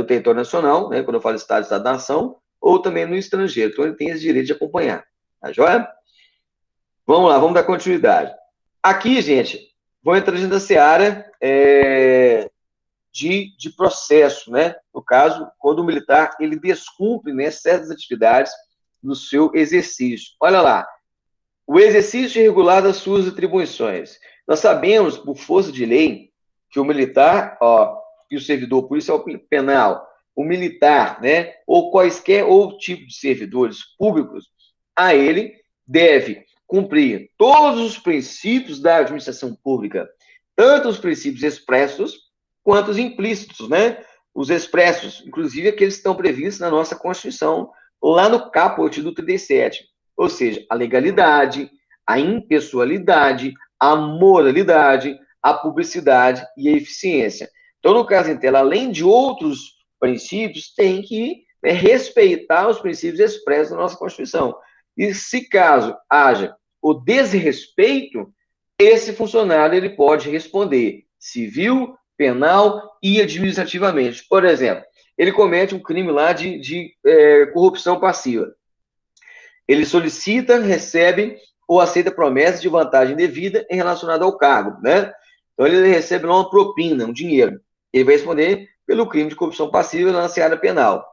Speaker 1: território nacional, né, quando eu falo Estado, Estado-nação, ou também no estrangeiro. Então, ele tem esse direito de acompanhar. Tá joia? Vamos lá, vamos dar continuidade. Aqui, gente, vou entrar dentro da seara de processo, né? No caso, quando o militar ele descumpre, né, certas atividades no seu exercício. Olha lá, o exercício irregular das suas atribuições. Nós sabemos, por força de lei, que o militar, que o servidor policial penal, o militar, né, ou quaisquer outro tipo de servidores públicos, a ele deve cumprir todos os princípios da administração pública, tanto os princípios expressos quanto os implícitos, né? Os expressos, inclusive aqueles que estão previstos na nossa Constituição, lá no caput do 37. Ou seja, a legalidade, a impessoalidade, a moralidade, a publicidade e a eficiência. Então, no caso em tela, além de outros princípios, tem que respeitar os princípios expressos da nossa Constituição. E se caso haja o desrespeito, esse funcionário ele pode responder civil, penal e administrativamente. Por exemplo, ele comete um crime lá de corrupção passiva. Ele solicita, recebe ou aceita promessa de vantagem devida em relacionada ao cargo, né? Então, ele recebe lá uma propina, um dinheiro. Ele vai responder pelo crime de corrupção passiva na seara penal.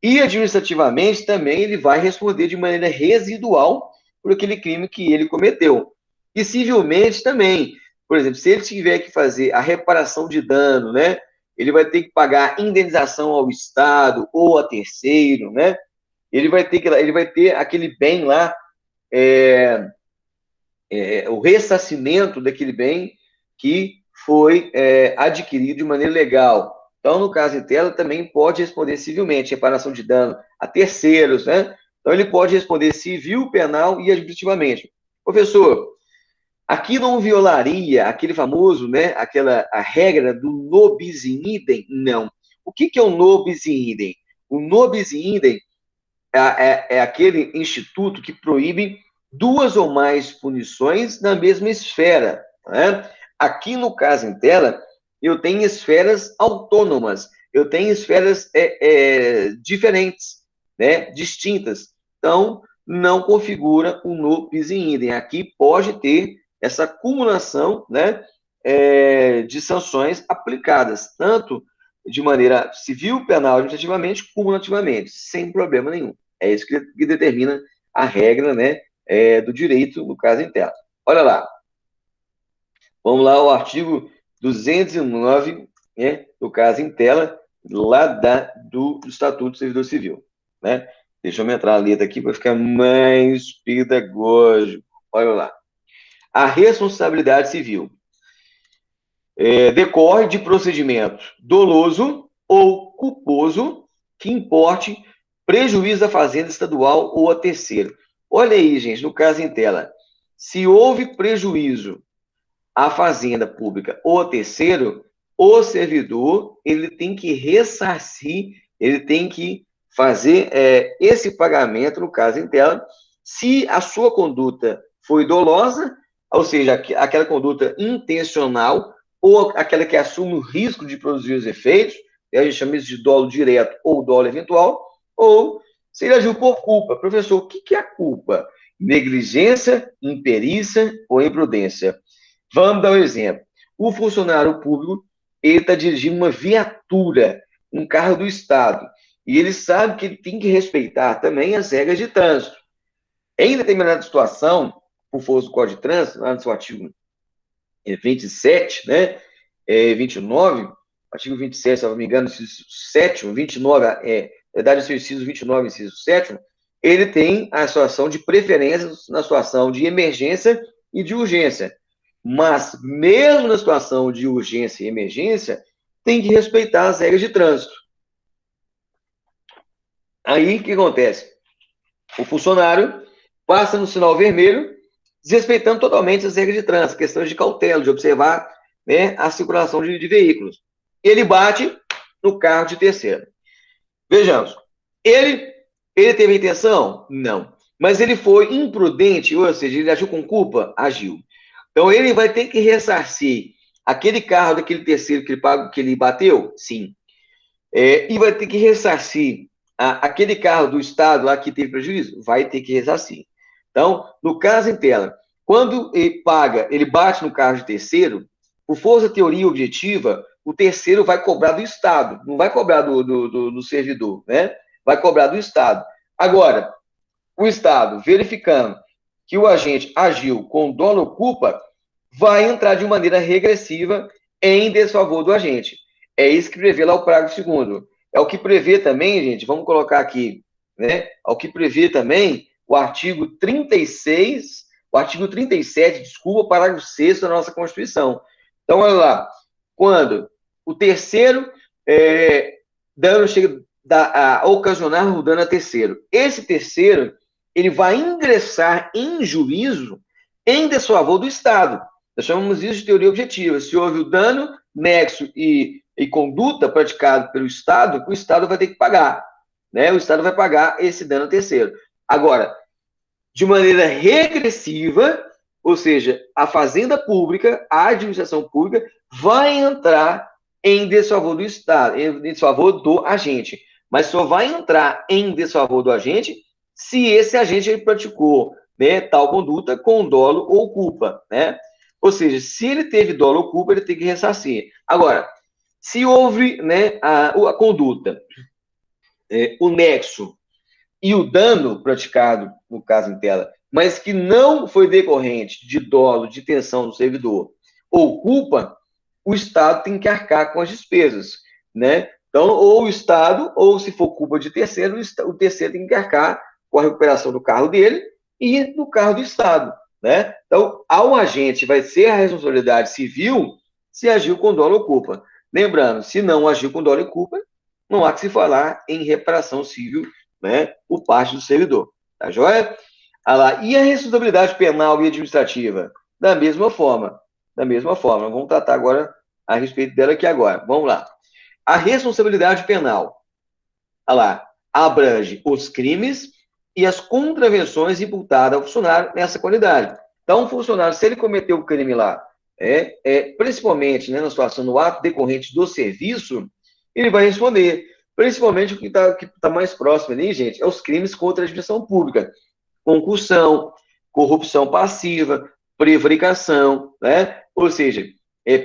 Speaker 1: E administrativamente também ele vai responder de maneira residual por aquele crime que ele cometeu. E civilmente também, por exemplo, se ele tiver que fazer a reparação de dano, né? Ele vai ter que pagar indenização ao Estado ou a terceiro, né? Ele vai ter aquele bem lá, o ressarcimento daquele bem que foi adquirido de maneira legal. Então, no caso em tela, também pode responder civilmente, reparação de dano a terceiros, né? Então, ele pode responder civil, penal e administrativamente. Professor, aqui não violaria aquele famoso, né, a regra do nobis in idem? Não. O que é o nobis in idem? O nobis in idem é aquele instituto que proíbe duas ou mais punições na mesma esfera. Né? Aqui no caso em tela, eu tenho esferas autônomas, eu tenho esferas diferentes, né? Distintas. Então, não configura o no bis in idem. Aqui pode ter essa acumulação, né, de sanções aplicadas, tanto de maneira civil, penal, administrativamente, cumulativamente, sem problema nenhum. É isso que determina a regra, né, do direito, no caso em tela. Olha lá. Vamos lá ao artigo 209, né, do caso em tela, lá do Estatuto do Servidor Civil. Né? Deixa eu entrar a letra aqui para ficar mais pedagógico. Olha lá. A responsabilidade civil decorre de procedimento doloso ou culposo que importe prejuízo à fazenda estadual ou a terceiro. Olha aí, gente, no caso em tela. Se houve prejuízo à fazenda pública ou a terceiro, o servidor ele tem que ressarcir, ele tem que fazer esse pagamento, no caso em tela, se a sua conduta foi dolosa, ou seja, aquela conduta intencional, ou aquela que assume o risco de produzir os efeitos, a gente chama isso de dolo direto ou dolo eventual, ou se ele agiu por culpa. Professor, o que é a culpa? Negligência, imperícia ou imprudência? Vamos dar um exemplo. O funcionário público, ele está dirigindo uma viatura, um carro do Estado, e ele sabe que ele tem que respeitar também as regras de trânsito. Em determinada situação, por força do Código de Trânsito, lá no seu artigo 27, né, 29, artigo 27, se não me engano, inciso 7, 29, verdade, o seu inciso 29, inciso 7, ele tem a situação de preferência na situação de emergência e de urgência. Mas, mesmo na situação de urgência e emergência, tem que respeitar as regras de trânsito. Aí, o que acontece? O funcionário passa no sinal vermelho, desrespeitando totalmente as regras de trânsito, questões de cautela, de observar, né, a circulação de veículos. Ele bate no carro de terceiro. Vejamos, ele teve a intenção? Não. mas ele foi imprudente, ou seja, ele agiu com culpa? Agiu. Então ele vai ter que ressarcir aquele carro daquele terceiro que ele bateu? Sim. E vai ter que ressarcir aquele carro do Estado lá que teve prejuízo? Vai ter que ressarcir. Então, no caso em tela, quando ele paga, ele bate no carro de terceiro, por força teoria objetiva, o terceiro vai cobrar do Estado, não vai cobrar do servidor, né? Vai cobrar do Estado. Agora, o Estado, verificando que o agente agiu com dolo ou culpa, vai entrar de maneira regressiva em desfavor do agente. É isso que prevê lá o parágrafo 2º. É o que prevê também, gente, vamos colocar aqui, né? É o que prevê também o artigo 36, o artigo 37, desculpa, o parágrafo 6º da nossa Constituição. Então, olha lá, quando o terceiro dano chega a ocasionar o dano a terceiro. Esse terceiro, ele vai ingressar em juízo em desfavor do Estado. Nós chamamos isso de teoria objetiva. Se houve o dano, nexo e conduta praticado pelo Estado, o Estado vai ter que pagar. Né? O Estado vai pagar esse dano terceiro. Agora, de maneira regressiva, ou seja, a fazenda pública, a administração pública, vai entrar em desfavor do Estado, em desfavor do agente. Mas só vai entrar em desfavor do agente se esse agente ele praticou, né, tal conduta com dolo ou culpa, né? Ou seja, se ele teve dolo ou culpa, ele tem que ressarcir. Agora, se houve, né, a conduta, o nexo e o dano praticado, no caso em tela, mas que não foi decorrente de dolo, de tensão do servidor ou culpa, o Estado tem que arcar com as despesas, né? Então, ou o Estado, ou se for culpa de terceiro, o terceiro tem que arcar com a recuperação do carro dele e do carro do Estado, né? Então, ao agente vai ser a responsabilidade civil se agiu com dolo ou culpa. Lembrando, se não agiu com dolo e culpa, não há que se falar em reparação civil, né, por parte do servidor. Tá joia? Ah lá, e a responsabilidade penal e administrativa? Da mesma forma. Da mesma forma. Vamos tratar agora a respeito dela aqui agora. Vamos lá. A responsabilidade penal, ah lá, abrange os crimes e as contravenções imputadas ao funcionário nessa qualidade. Então, o funcionário, se ele cometeu o crime lá, principalmente, né, na situação do ato decorrente do serviço, ele vai responder. Principalmente o que tá mais próximo ali, gente, é os crimes contra a administração pública. Concussão, corrupção passiva, prevaricação, né? Ou seja,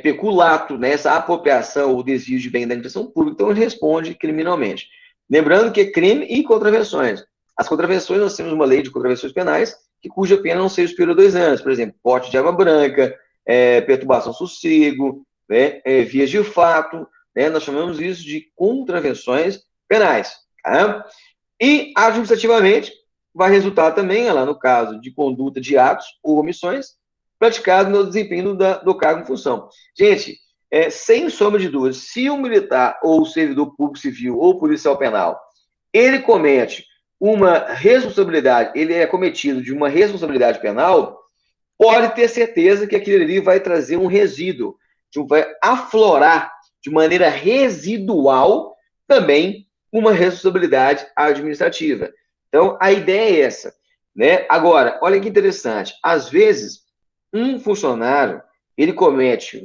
Speaker 1: peculato, né? Essa apropriação ou desvio de bem da administração pública, então ele responde criminalmente. Lembrando que é crime e contravenções. As contravenções, nós temos uma lei de contravenções penais cuja pena não seja superior a 2 anos. Por exemplo, porte de arma branca, perturbação sossego, né? Vias de fato, né? Nós chamamos isso de contravenções penais. Tá? E, administrativamente, vai resultar também, lá no caso de conduta de atos ou omissões praticados no desempenho do cargo em função. Gente, sem sombra de dúvidas, se um militar ou servidor público civil ou policial penal, ele comete uma responsabilidade, ele é cometido de uma responsabilidade penal, pode ter certeza que aquilo ali vai trazer um resíduo, vai aflorar de maneira residual também uma responsabilidade administrativa. Então, a ideia é essa, né? Agora, olha que interessante, às vezes, um funcionário, ele comete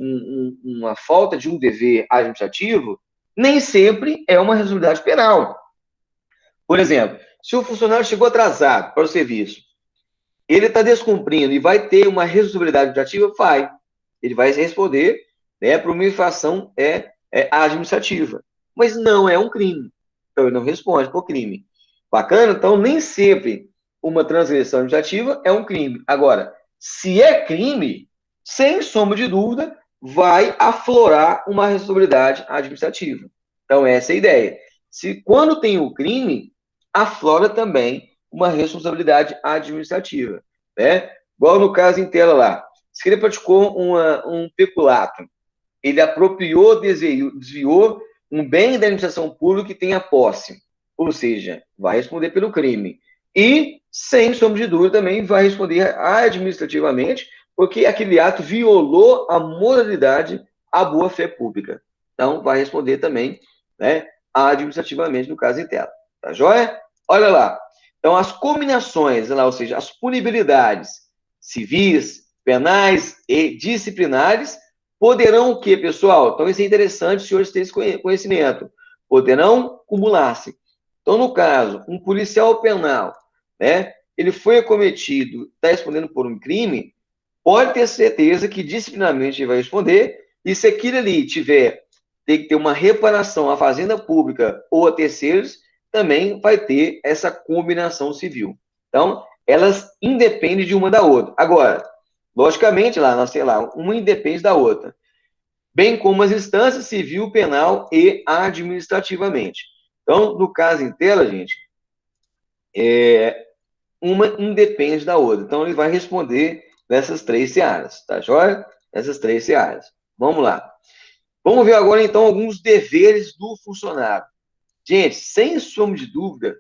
Speaker 1: uma falta de um dever administrativo, nem sempre é uma responsabilidade penal. Por exemplo, se o funcionário chegou atrasado para o serviço, ele está descumprindo e vai ter uma responsabilidade administrativa, vai. Ele vai responder, né, por uma infração administrativa. Mas não é um crime. Então, ele não responde por crime. Bacana? Então, nem sempre uma transgressão administrativa é um crime. Agora, se é crime, sem sombra de dúvida, vai aflorar uma responsabilidade administrativa. Então, essa é a ideia. Quando tem o crime, aflora também uma responsabilidade administrativa, né? Igual no caso em tela lá. Se ele praticou um peculato, ele apropriou, desviou um bem da administração pública que tem a posse, ou seja, vai responder pelo crime. E, sem sombra de dúvida, também vai responder administrativamente, porque aquele ato violou a moralidade, a boa-fé pública. Então, vai responder também, né, administrativamente, no caso em tela. Tá joia? Olha lá. Então, as combinações, ou seja, as punibilidades civis, penais e disciplinares poderão o quê, pessoal? Então, isso é interessante os senhores terem esse conhecimento. Poderão acumular-se. Então, no caso, um policial penal, né, ele foi acometido, está respondendo por um crime, pode ter certeza que disciplinarmente ele vai responder, e se aquilo ali tem que ter uma reparação à fazenda pública ou a terceiros, também vai ter essa combinação civil. Então, elas independem de uma da outra. Agora, logicamente, lá, sei lá, uma independe da outra, bem como as instâncias civil, penal e administrativamente. Então, no caso em tela, gente, uma independe da outra. Então, ele vai responder nessas três searas, tá joia? Essas três searas. Vamos lá. Vamos ver agora, então, alguns deveres do funcionário. Gente, sem sombra de dúvida,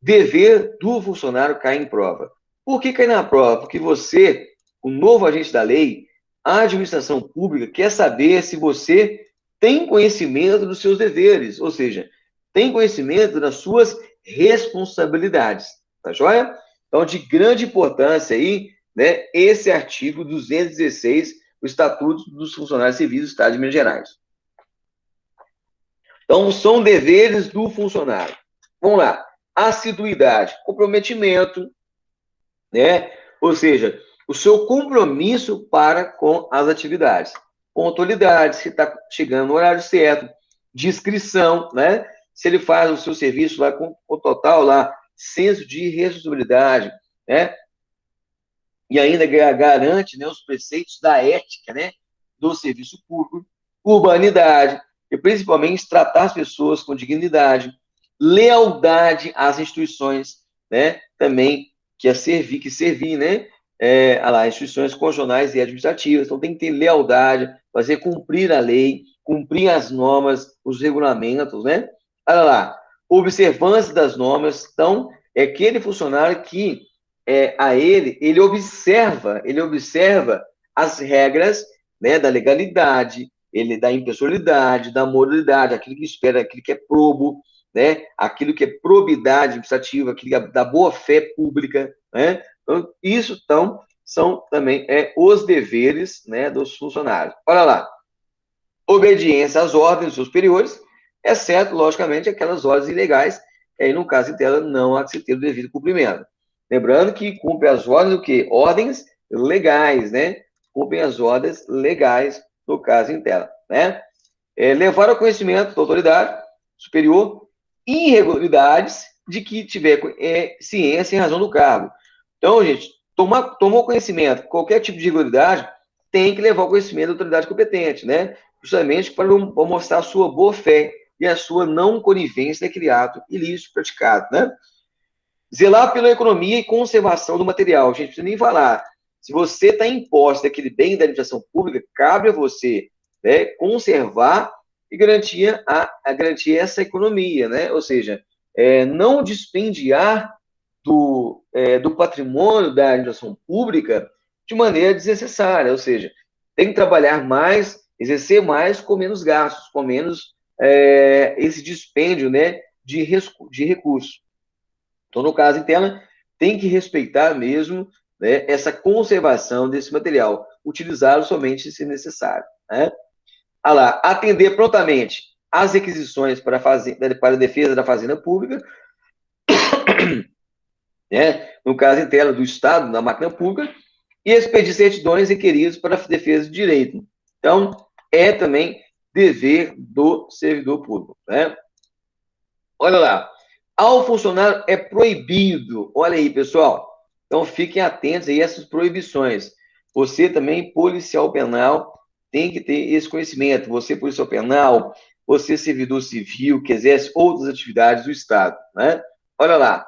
Speaker 1: dever do funcionário cai em prova. Por que cai na prova? Porque você, o novo agente da lei, a administração pública, quer saber se você tem conhecimento dos seus deveres, ou seja, tem conhecimento das suas responsabilidades. Tá joia? Então, de grande importância aí, né, esse artigo 216, o Estatuto dos Funcionários Civis do Estado de Minas Gerais. Então, são deveres do funcionário. Vamos lá. Assiduidade, comprometimento, né? Ou seja, o seu compromisso para com as atividades. Pontualidade, se está chegando no horário certo. Discrição, né? Se ele faz o seu serviço lá com o total lá, senso de responsabilidade, né? E ainda garante, né, os preceitos da ética, né, do serviço público, urbanidade, e principalmente tratar as pessoas com dignidade, lealdade às instituições, né, também servir, né, instituições constitucionais e administrativas. Então tem que ter lealdade, fazer cumprir a lei, cumprir as normas, os regulamentos, né? Olha lá, observância das normas. Então, é aquele funcionário que ele observa as regras, né, da legalidade, da impessoalidade, da moralidade, aquilo que espera, aquilo que é probo, né, aquilo que é probidade administrativa, aquilo que é da boa-fé pública, né? Então, isso, então, são também os deveres, né, dos funcionários. Olha lá, obediência às ordens dos seus superiores, exceto, logicamente, aquelas ordens ilegais, e no caso dela, não há de se ter o devido cumprimento. Lembrando que cumpre as ordens o quê? Ordens legais, né? Cumprem as ordens legais, no caso em tela, né? Levar ao conhecimento da autoridade superior irregularidades de que tiver ciência em razão do cargo. Então, gente, tomou conhecimento, qualquer tipo de irregularidade, tem que levar ao conhecimento da autoridade competente, né? Justamente para mostrar a sua boa-fé e a sua não conivência naquele ato ilícito praticado, né? Zelar pela economia e conservação do material. Gente, não precisa nem falar. Se você está em posse daquele bem da administração pública, cabe a você, né, conservar e garantir essa economia, né? Ou seja, não dispendiar do patrimônio da administração pública de maneira desnecessária. Ou seja, tem que trabalhar mais, exercer mais com menos gastos, com menos esse dispêndio, né, de recursos. Então, no caso interno, tem que respeitar mesmo, né, essa conservação desse material, utilizá-lo somente se necessário, né? Ah lá, atender prontamente às requisições para a defesa da fazenda pública, né, no caso interno do Estado, na máquina pública, e expedir certidões requeridas para a defesa do direito. Então, é também dever do servidor público, né? Olha lá, ao funcionário é proibido, olha aí, pessoal, então fiquem atentos aí a essas proibições. Você também, policial penal, tem que ter esse conhecimento. Você, policial penal, você, servidor civil, que exerce outras atividades do Estado, né? Olha lá,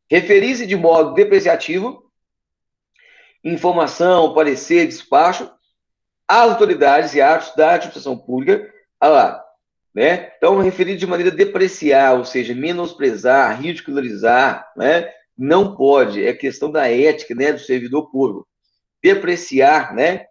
Speaker 1: referir-se de modo depreciativo, informação, parecer, despacho, às autoridades e atos da administração pública, olha lá, né? Então, referir de maneira a depreciar, ou seja, menosprezar, ridicularizar, né? Não pode, é questão da ética, né, do servidor público. Depreciar, né,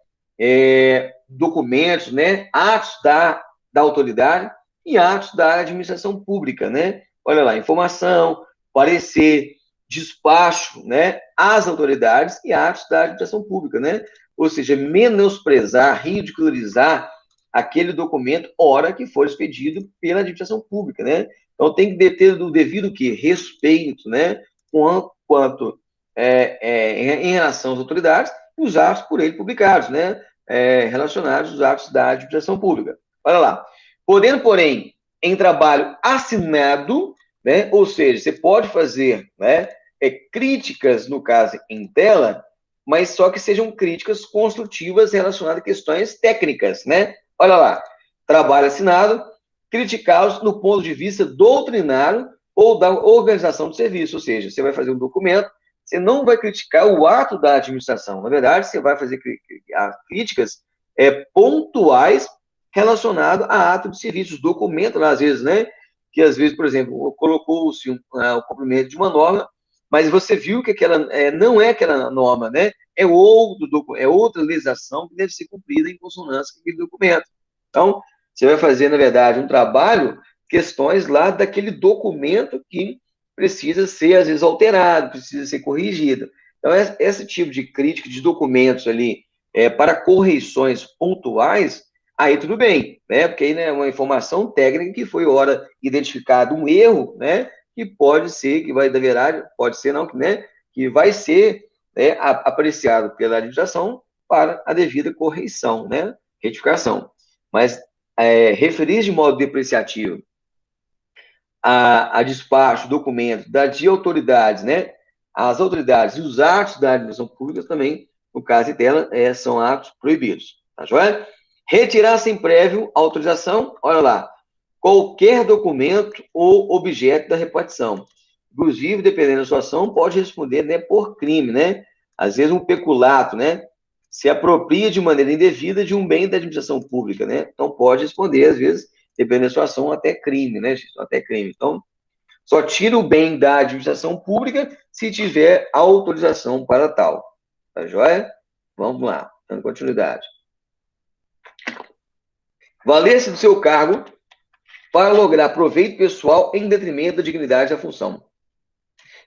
Speaker 1: documentos, né, atos da autoridade e atos da administração pública, né? Olha lá, informação, parecer, despacho, né, às autoridades e atos da administração pública, né? Ou seja, menosprezar, ridicularizar aquele documento, hora que for expedido pela administração pública, né? Então tem que ter o devido que respeito, né, quanto em relação às autoridades e os atos por ele publicados, né, relacionados aos atos da administração pública. Olha lá. Podendo, porém, em trabalho assinado, né, ou seja, você pode fazer, né, críticas, no caso, em tela, mas só que sejam críticas construtivas relacionadas a questões técnicas, né? Olha lá, trabalho assinado, criticá-los no ponto de vista doutrinário ou da organização do serviço, ou seja, você vai fazer um documento, você não vai criticar o ato da administração, na verdade, você vai fazer críticas pontuais relacionadas a ato de serviço, documentos, às vezes, né, que às vezes, por exemplo, colocou-se o cumprimento de uma norma, mas você viu que aquela não é aquela norma, né? É outra legislação que deve ser cumprida em consonância com aquele documento. Então, você vai fazer, na verdade, um trabalho, questões lá daquele documento que precisa ser, às vezes, alterado, precisa ser corrigido. Então, esse tipo de crítica de documentos ali para correções pontuais, aí tudo bem, né? Porque aí é uma informação técnica que foi, ora, identificado um erro, né? Que pode ser, que vai, da verdade, pode ser não, né? Que vai ser apreciado pela administração para a devida correção, né? Retificação. Mas referir de modo depreciativo a despacho, documento de autoridades, né? As autoridades e os atos da administração pública também, no caso dela, são atos proibidos. Tá joia? Retirar sem prévio autorização, olha lá, qualquer documento ou objeto da repartição. Inclusive, dependendo da situação, pode responder, né, por crime, né? Às vezes um peculato, né? Se apropria de maneira indevida de um bem da administração pública, né? Então pode responder, às vezes, dependendo da situação, até crime, né? Até crime. Então, só tira o bem da administração pública se tiver autorização para tal. Tá joia? Vamos lá, dando continuidade. Valer-se do seu cargo para lograr proveito pessoal em detrimento da dignidade da função.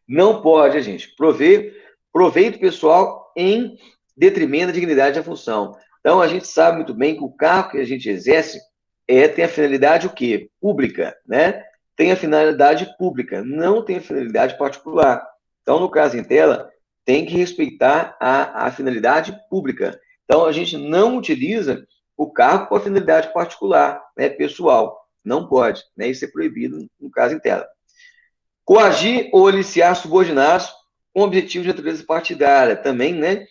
Speaker 1: Não pode, gente, proveito pessoal em detrimento da dignidade da função. Então, a gente sabe muito bem que o cargo que a gente exerce tem a finalidade o quê? Pública, né? Tem a finalidade pública, não tem a finalidade particular. Então, no caso em tela, tem que respeitar a finalidade pública. Então, a gente não utiliza o cargo com a finalidade particular, né, pessoal. Não pode, né? Isso é proibido no caso em tela. Coagir ou aliciar subordinados com objetivo de natureza partidária. Também, né?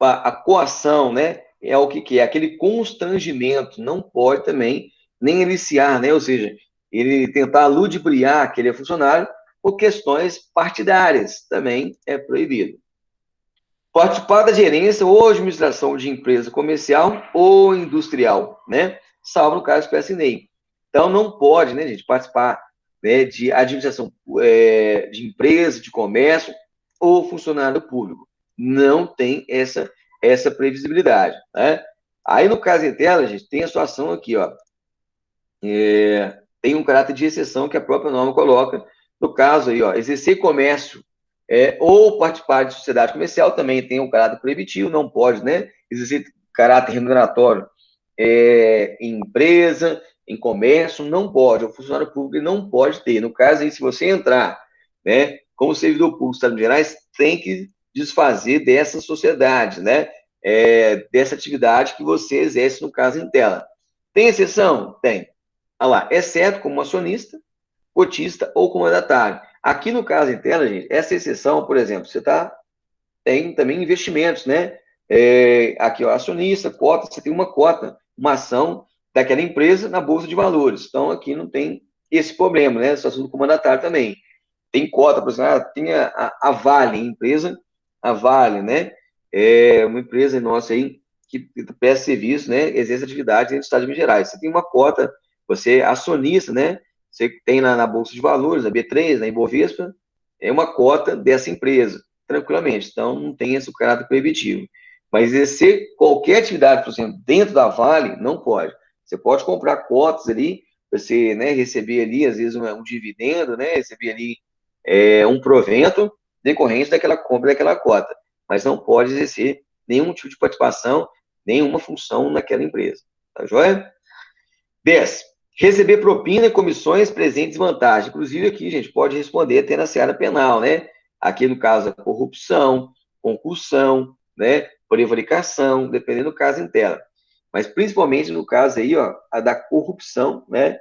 Speaker 1: A coação, né? É o que é? Aquele constrangimento. Não pode também nem aliciar, né? Ou seja, ele tentar ludibriar aquele funcionário por questões partidárias. Também é proibido. Participar da gerência ou administração de empresa comercial ou industrial, né? Salvo no caso que eu assinei. Então, não pode, né, gente, participar, né, de administração de empresa, de comércio ou funcionário público. Não tem essa previsibilidade, né? Aí, no caso em tela, gente, tem a situação aqui, ó. Tem um caráter de exceção que a própria norma coloca. No caso aí, ó, exercer comércio ou participar de sociedade comercial também tem um caráter proibitivo, não pode, né? Exercer caráter remuneratório em empresa, em comércio, não pode. O funcionário público não pode ter. No caso aí, se você entrar, né, como servidor público dos Estados Gerais, tem que desfazer dessa sociedade, né? Dessa atividade que você exerce, no caso em tela. Tem exceção? Tem. Olha lá, exceto como acionista, cotista ou comandatário. Aqui no caso em tela, gente, essa exceção, por exemplo, tem também investimentos, né? Aqui, ó, acionista, cota, você tem uma cota, uma ação daquela empresa na Bolsa de Valores. Então, aqui não tem esse problema, né? Situação do comandatário também. Tem cota, por exemplo, tem a Vale, empresa, a Vale, né? Uma empresa nossa aí que presta serviço, né? Exerce atividade dentro do Estado de Minas Gerais. Você tem uma cota, você é acionista, né? Você tem na Bolsa de Valores, na B3, na Ibovespa, é uma cota dessa empresa, tranquilamente. Então, não tem esse caráter proibitivo. Mas exercer qualquer atividade, por exemplo, dentro da Vale, não pode. Você pode comprar cotas ali, você, né, receber ali, às vezes, um dividendo, né? Receber ali um provento, decorrente daquela compra daquela cota, mas não pode exercer nenhum tipo de participação, nenhuma função naquela empresa. Tá joia? 10. Receber propina, comissões, presentes e vantagens. Inclusive aqui, gente, pode responder até na seara penal, né? Aqui no caso, a corrupção, concussão, né? Prevaricação, dependendo do caso em tela. Mas principalmente no caso aí, ó, a da corrupção, né?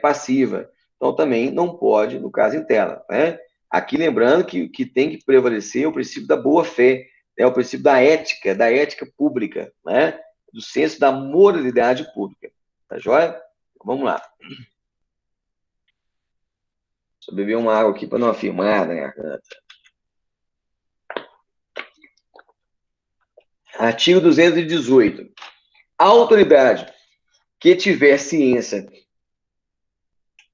Speaker 1: Passiva. Então também não pode no caso em tela, né? Aqui lembrando que tem que prevalecer o princípio da boa-fé, né? O princípio da ética pública, né? Do senso da moralidade pública. Tá joia? Vamos lá. Deixa eu beber uma água aqui para não afirmar na garganta. Artigo 218. A autoridade que tiver ciência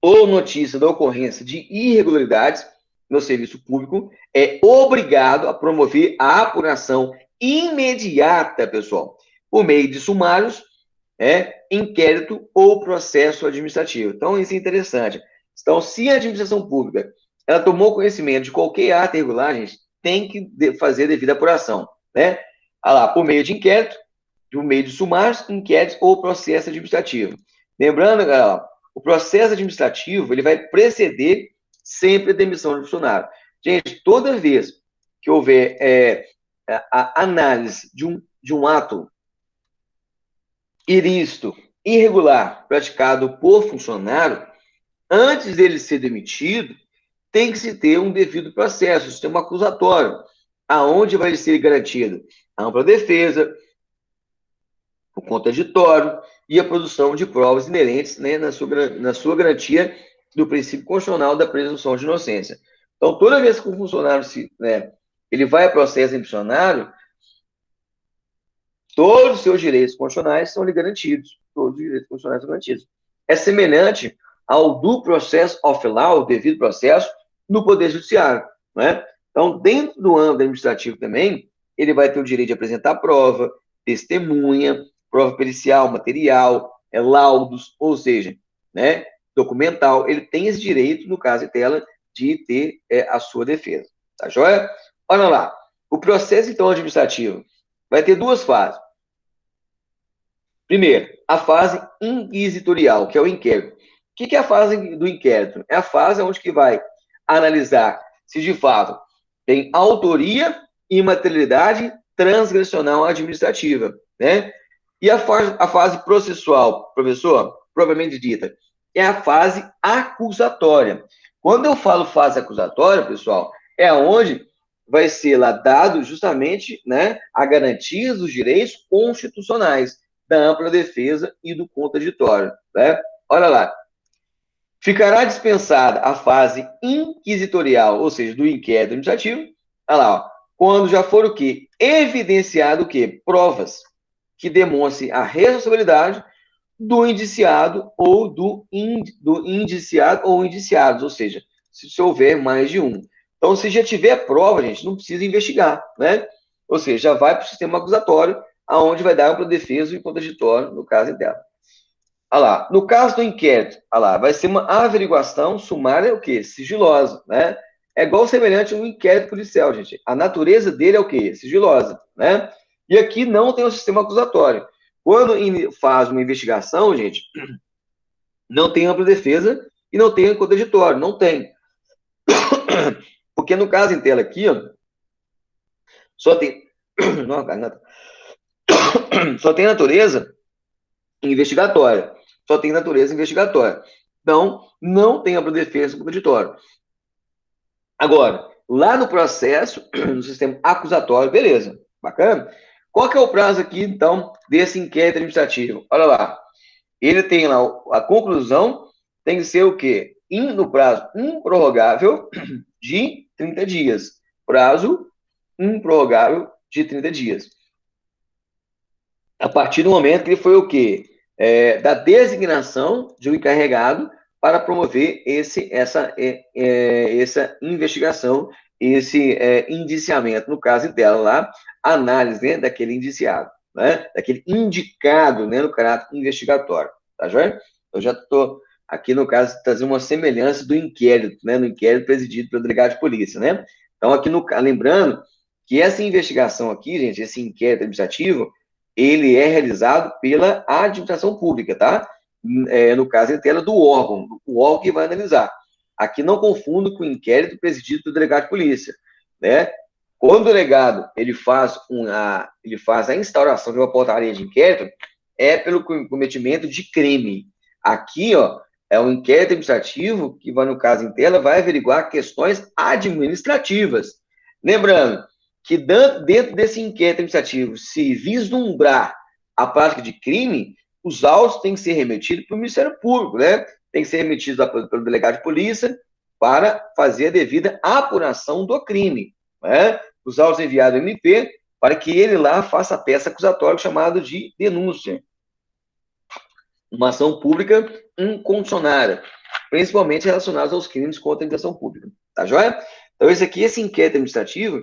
Speaker 1: ou notícia da ocorrência de irregularidades no serviço público é obrigado a promover a apuração imediata, pessoal, por meio de sumários, inquérito ou processo administrativo. Então, isso é interessante. Então, se a administração pública ela tomou conhecimento de qualquer ato irregular, gente, tem que fazer a devida apuração, né? Lá, por meio de inquérito, por meio de sumários, inquéritos ou processo administrativo. Lembrando, galera, o processo administrativo ele vai preceder sempre a demissão do funcionário. Gente, toda vez que houver a análise de um ato ilícito, irregular, praticado por funcionário, antes dele ser demitido, tem que se ter um devido processo, sistema acusatório, aonde vai ser garantido a ampla defesa, o contraditório e a produção de provas inerentes, né, na sua garantia do princípio constitucional da presunção de inocência. Então, toda vez que o funcionário ele vai a processo impulsionário, todos os seus direitos constitucionais são lhe garantidos. Todos os direitos constitucionais são garantidos. É semelhante ao due process of law, o devido processo, no Poder Judiciário. Né? Então, dentro do âmbito administrativo também, ele vai ter o direito de apresentar prova, testemunha, prova pericial, material, laudos, ou seja, né, documental. Ele tem esse direito, no caso de tela, de ter a sua defesa. Tá joia? Olha lá. O processo, então, administrativo vai ter duas fases. Primeiro, a fase inquisitorial, que é o inquérito. O que é a fase do inquérito? É a fase onde que vai analisar se de fato tem autoria e materialidade transgressional administrativa, né? E a fase processual, professor, propriamente dita, é a fase acusatória. Quando eu falo fase acusatória, pessoal, é onde vai ser lá dado justamente, né, a garantia dos direitos constitucionais, da ampla defesa e do contraditório, né? Olha lá. Ficará dispensada a fase inquisitorial, ou seja, do inquérito administrativo, olha lá, ó, quando já for o quê? Evidenciado o quê? Provas que demonstrem a responsabilidade do indiciado ou do indiciado ou indiciados, ou seja, se houver mais de um. Então, se já tiver prova, gente, não precisa investigar, né? Ou seja, já vai para o sistema acusatório, aonde vai dar ampla defesa e contraditório, no caso interno. Olha lá, no caso do inquérito, olha lá, vai ser uma averiguação sumária, o quê? Sigilosa, né? É igual semelhante a um inquérito policial, gente. A natureza dele é o quê? Sigilosa, né? E aqui não tem o sistema acusatório. Quando faz uma investigação, gente, não tem ampla defesa e não tem contraditório, não tem. Porque no caso em tela aqui, ó, só tem só tem natureza investigatória. Só tem natureza investigatória. Então, não tem ampla defesa e contraditório. Agora, lá no processo, no sistema acusatório, beleza, bacana? Qual que é o prazo aqui, então, desse inquérito administrativo? Olha lá, ele tem lá a conclusão, tem que ser o quê? No prazo improrrogável de 30 dias. Prazo improrrogável de 30 dias. A partir do momento que ele foi o quê? Da designação de um encarregado para promover essa investigação, esse indiciamento, no caso dela lá, análise, né, daquele indiciado, né, daquele indicado, né, no caráter investigatório, tá joia? Eu já estou aqui, no caso, trazendo uma semelhança do inquérito, né, no inquérito presidido pelo delegado de polícia, né? Então, aqui lembrando que essa investigação aqui, gente, esse inquérito administrativo, ele é realizado pela administração pública, tá? No caso, em tela do órgão, o órgão que vai analisar. Aqui não confundo com o inquérito presidido pelo delegado de polícia, né? Quando o delegado ele faz a instauração de uma portaria de inquérito, é pelo cometimento de crime. Aqui, ó, é um inquérito administrativo que vai, no caso em tela, vai averiguar questões administrativas. Lembrando que dentro desse inquérito administrativo, se vislumbrar a prática de crime, os autos têm que ser remetidos para o Ministério Público, né? Tem que ser remetidos pelo delegado de polícia para fazer a devida apuração do crime, né? Os autos enviados ao MP para que ele lá faça a peça acusatória chamada de denúncia. Uma ação pública incondicionada, principalmente relacionados aos crimes contra a administração pública. Tá joia? Então, esse inquérito administrativo,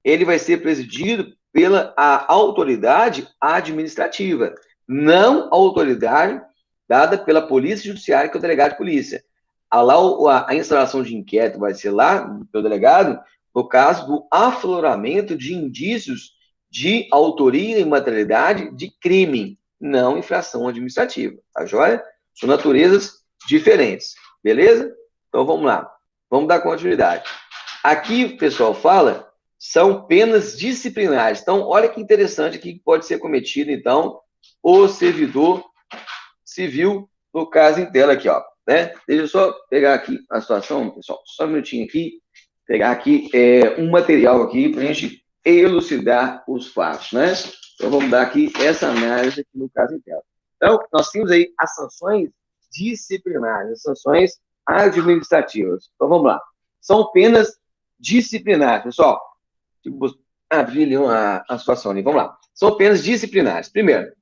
Speaker 1: ele vai ser presidido pela autoridade administrativa, não a autoridade dada pela Polícia Judiciária, que é o delegado de polícia. A instalação de inquérito vai ser lá, pelo delegado, no caso do afloramento de indícios de autoria e materialidade de crime, não infração administrativa, tá joia? São naturezas diferentes, beleza? Então, vamos lá. Vamos dar continuidade. Aqui, o pessoal fala, são penas disciplinares. Então, olha que interessante aqui que pode ser cometido, então, o servidor civil, no caso em tela aqui, ó, né? Deixa eu só pegar aqui a situação, pessoal, só um minutinho aqui, pegar aqui um material aqui para a gente elucidar os fatos, né? Então, vamos dar aqui essa análise aqui no caso em tela. Então, nós temos aí as sanções disciplinares, as sanções administrativas. Então, vamos lá. São penas disciplinares, pessoal. Deixa eu abrir ali a situação ali. Vamos lá. São penas disciplinares. Primeiro,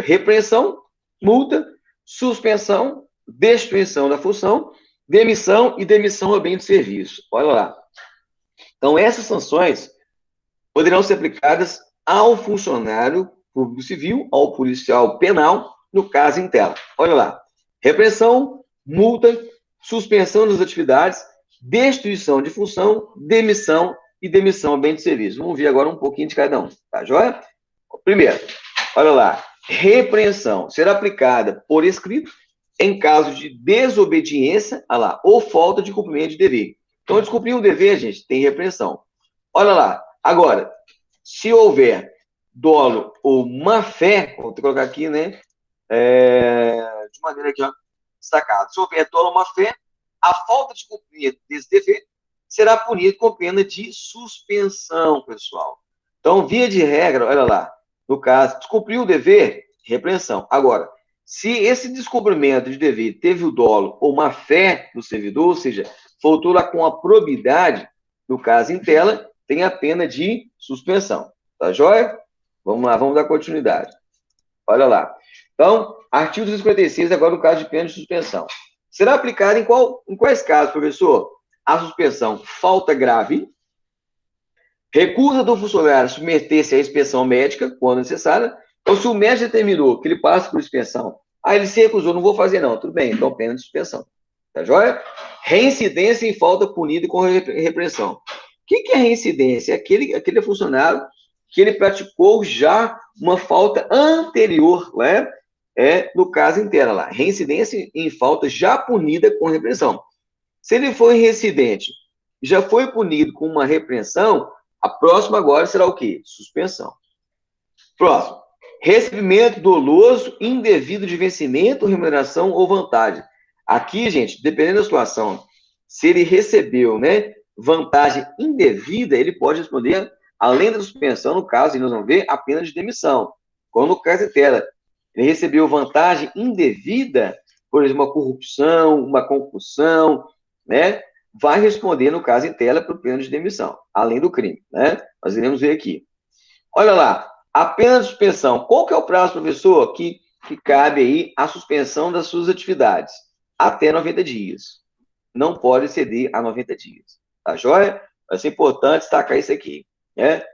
Speaker 1: repreensão, multa, suspensão, destituição da função, demissão e demissão ao bem de serviço. Olha lá. Então, essas sanções poderão ser aplicadas ao funcionário público civil, ao policial penal, no caso em tela. Olha lá. Repressão, multa, suspensão das atividades, destituição de função, demissão e demissão ao bem de serviço. Vamos ver agora um pouquinho de cada um, tá joia? Primeiro, olha lá. Repreensão será aplicada por escrito em caso de desobediência, olha lá, ou falta de cumprimento de dever. Então, descumprir um dever, gente, tem repreensão. Olha lá. Agora, se houver dolo ou má-fé, vou colocar aqui, né? De maneira aqui, ó, destacada. Se houver dolo ou má-fé, a falta de cumprimento desse dever será punido com pena de suspensão, pessoal. Então, via de regra, olha lá, no caso, descumpriu o dever, repreensão. Agora, se esse descumprimento de dever teve o dolo ou má-fé do servidor, ou seja, faltou lá com a probidade, no caso em tela, tem a pena de suspensão. Tá joia? Vamos lá, vamos dar continuidade. Olha lá. Então, artigo 256, agora no caso de pena de suspensão. Será aplicado em quais casos, professor? A suspensão, falta grave, recusa do funcionário submeter-se à inspeção médica, quando necessária. Então, se o médico determinou que ele passe por inspeção, ele se recusou, não vou fazer não, tudo bem, então pena de suspensão. Tá joia? Reincidência em falta punida com repressão. O que é reincidência? É aquele funcionário que ele praticou já uma falta anterior, né? No caso inteiro lá. Reincidência em falta já punida com repressão. Se ele for reincidente, já foi punido com uma repreensão, a próxima agora será o quê? Suspensão. Próximo. Recebimento doloso, indevido de vencimento, remuneração ou vantagem. Aqui, gente, dependendo da situação, se ele recebeu, né, vantagem indevida, ele pode responder, além da suspensão, no caso, e nós vamos ver, a pena de demissão. Quando no caso dela, ele recebeu vantagem indevida, por exemplo, uma corrupção, uma concussão, né, vai responder, no caso em tela, por pena de demissão, além do crime, né? Nós iremos ver aqui. Olha lá, a pena de suspensão. Qual que é o prazo, professor, que cabe aí a suspensão das suas atividades? Até 90 dias. Não pode exceder a 90 dias. Tá joia? Vai ser importante destacar isso aqui, né?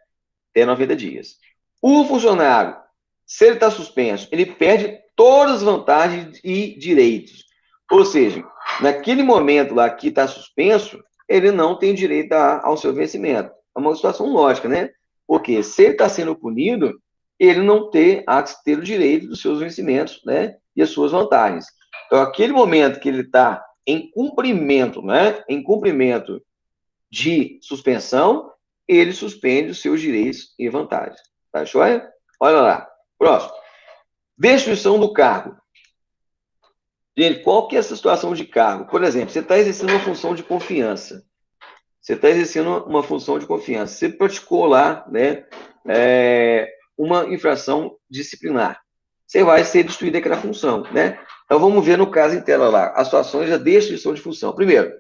Speaker 1: Até 90 dias. O funcionário, se ele está suspenso, ele perde todas as vantagens e direitos. Ou seja, naquele momento lá que está suspenso, ele não tem direito ao seu vencimento. É uma situação lógica, né? Porque se ele está sendo punido, ele não há de ter o direito dos seus vencimentos, né? E as suas vantagens. Então, aquele momento que ele está em cumprimento, né? Em cumprimento de suspensão, ele suspende os seus direitos e vantagens. Tá joia? Olha lá. Próximo. Destituição do cargo. Gente, qual que é essa situação de cargo? Por exemplo, você está exercendo uma função de confiança. Você está exercendo uma função de confiança. Você praticou lá, né, uma infração disciplinar. Você vai ser destituído daquela função, né? Então, vamos ver no caso em tela lá, as situações da destituição de função. Primeiro,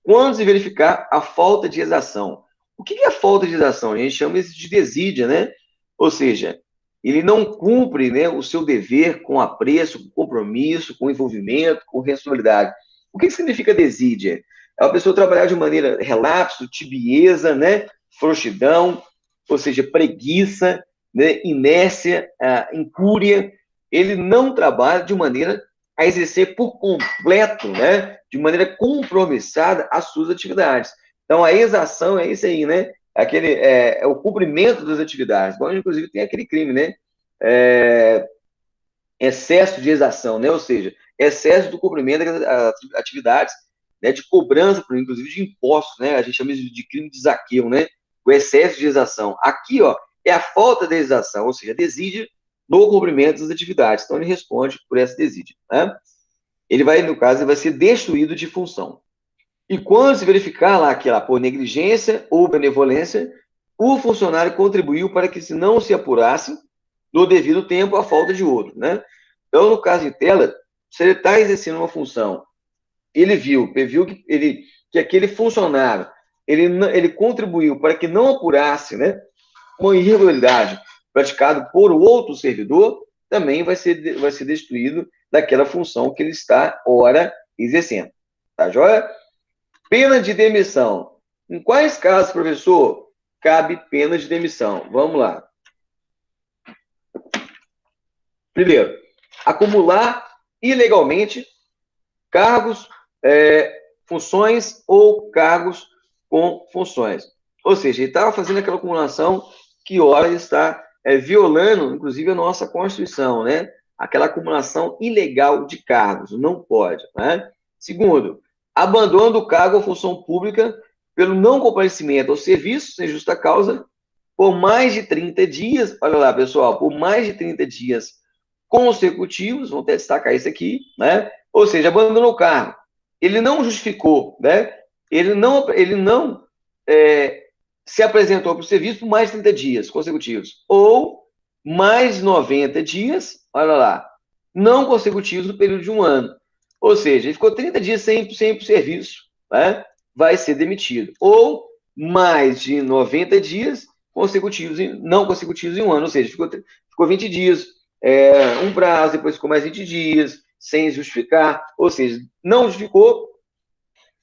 Speaker 1: quando se verificar a falta de exação. O que é a falta de exação? A gente chama isso de desídia, né? Ou seja, ele não cumpre, né, o seu dever com apreço, com compromisso, com envolvimento, com responsabilidade. O que significa desídia? É a pessoa trabalhar de maneira relapso, tibieza, né, frouxidão, ou seja, preguiça, né, inércia, incúria. Ele não trabalha de maneira a exercer por completo, né, de maneira compromissada as suas atividades. Então, a exação é isso aí, né? É o cumprimento das atividades. Bom, inclusive, tem aquele crime, né? Excesso de exação, né? Ou seja, excesso do cumprimento das atividades, né, de cobrança, inclusive de impostos, né? A gente chama isso de crime de Zaqueu, né? O excesso de exação. Aqui, ó, é a falta de exação, ou seja, desídia no cumprimento das atividades. Então, ele responde por essa desídia, né? Ele vai, no caso, ele vai ser destituído de função. E quando se verificar lá que, por negligência ou benevolência, o funcionário contribuiu para que se não se apurasse no devido tempo a falta de outro, né? Então, no caso em tela, se ele está exercendo uma função, ele viu que aquele funcionário, ele contribuiu para que não apurasse, né, uma irregularidade praticada por outro servidor, também vai ser destituído daquela função que ele está, ora, exercendo. Tá joia? Pena de demissão. Em quais casos, professor, cabe pena de demissão? Vamos lá. Primeiro, acumular ilegalmente cargos, funções ou cargos com funções. Ou seja, ele estava fazendo aquela acumulação que, ora, está violando, inclusive, a nossa Constituição, né? Aquela acumulação ilegal de cargos. Não pode, né? Segundo, abandono do cargo ou função pública pelo não comparecimento ao serviço, sem justa causa, por mais de 30 dias, olha lá, pessoal, por mais de 30 dias consecutivos, vamos até destacar isso aqui, né? Ou seja, abandonou o cargo. Ele não justificou, né? Ele não se apresentou para o serviço por mais de 30 dias consecutivos. Ou mais de 90 dias, olha lá, não consecutivos no período de um ano. Ou seja, ele ficou 30 dias sem ir para o serviço, né? Vai ser demitido. Ou mais de 90 dias consecutivos, não consecutivos em um ano. Ou seja, ficou 20 dias, um prazo, depois ficou mais 20 dias, sem justificar. Ou seja, não justificou,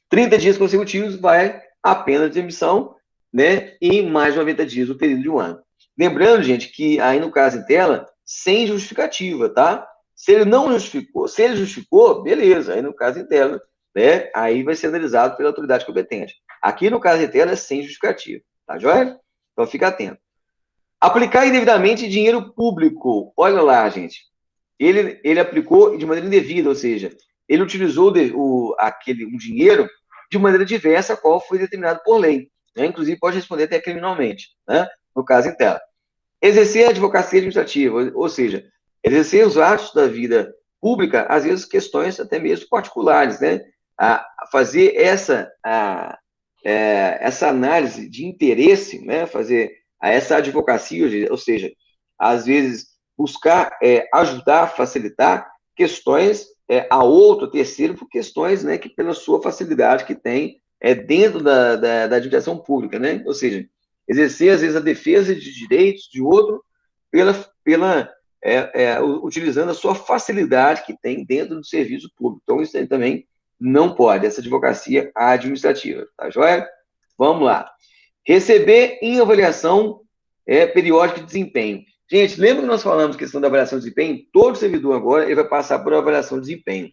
Speaker 1: 30 dias consecutivos vai a pena de demissão, né? E mais de 90 dias o período de um ano. Lembrando, gente, que aí no caso em tela, sem justificativa, tá? Se ele não justificou, se ele justificou, beleza, aí no caso em tela, né? Aí vai ser analisado pela autoridade competente. Aqui no caso em tela é sem justificativa, tá joia? Então fica atento. Aplicar indevidamente dinheiro público. Olha lá, gente. Ele aplicou de maneira indevida, ou seja, ele utilizou um dinheiro de maneira diversa, a qual foi determinado por lei. Né? Inclusive, pode responder até criminalmente, né? No caso em tela. Exercer a advocacia administrativa, ou seja, exercer os atos da vida pública, às vezes questões até mesmo particulares, né? A fazer essa análise de interesse, né? Fazer essa advocacia, ou seja, às vezes buscar ajudar, facilitar questões a outro, terceiro, por questões, né, que pela sua facilidade que tem dentro da administração pública, né? Ou seja, exercer, às vezes, a defesa de direitos de outro utilizando a sua facilidade que tem dentro do serviço público. Então, isso aí também não pode, essa advocacia administrativa, tá joia? Vamos lá. Receber em avaliação periódica de desempenho. Gente, lembra que nós falamos questão da avaliação de desempenho? Todo servidor agora ele vai passar por uma avaliação de desempenho.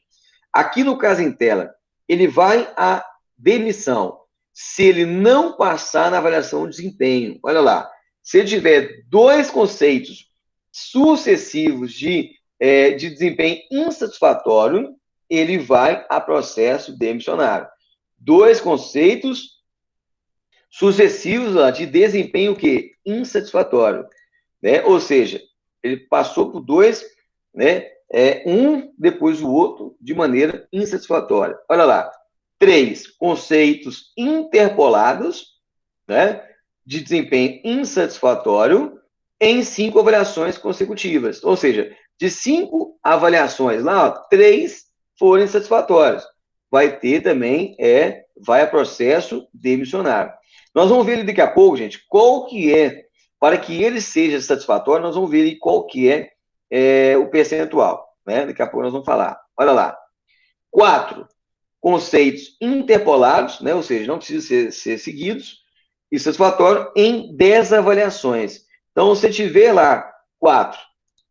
Speaker 1: Aqui no caso em tela, ele vai à demissão. se ele não passar na avaliação de desempenho. Olha lá, se ele tiver dois conceitos sucessivos de desempenho insatisfatório, ele vai a processo demissionário. Dois conceitos sucessivos de desempenho o quê? Insatisfatório, né? Ou seja, ele passou por dois, né? Um depois do outro de maneira insatisfatória. Olha lá, três conceitos interpolados, né? De desempenho insatisfatório em 5 avaliações consecutivas. Ou seja, de 5 avaliações lá, ó, 3 foram insatisfatórias. Vai ter também, vai a processo demissionário. Nós vamos ver daqui a pouco, gente, qual que para que ele seja satisfatório, nós vamos ver qual que o percentual, né? Daqui a pouco nós vamos falar. Olha lá. 4 conceitos interpolados, né? Ou seja, não precisam ser seguidos, e satisfatório em 10 avaliações. Então, se tiver lá 4,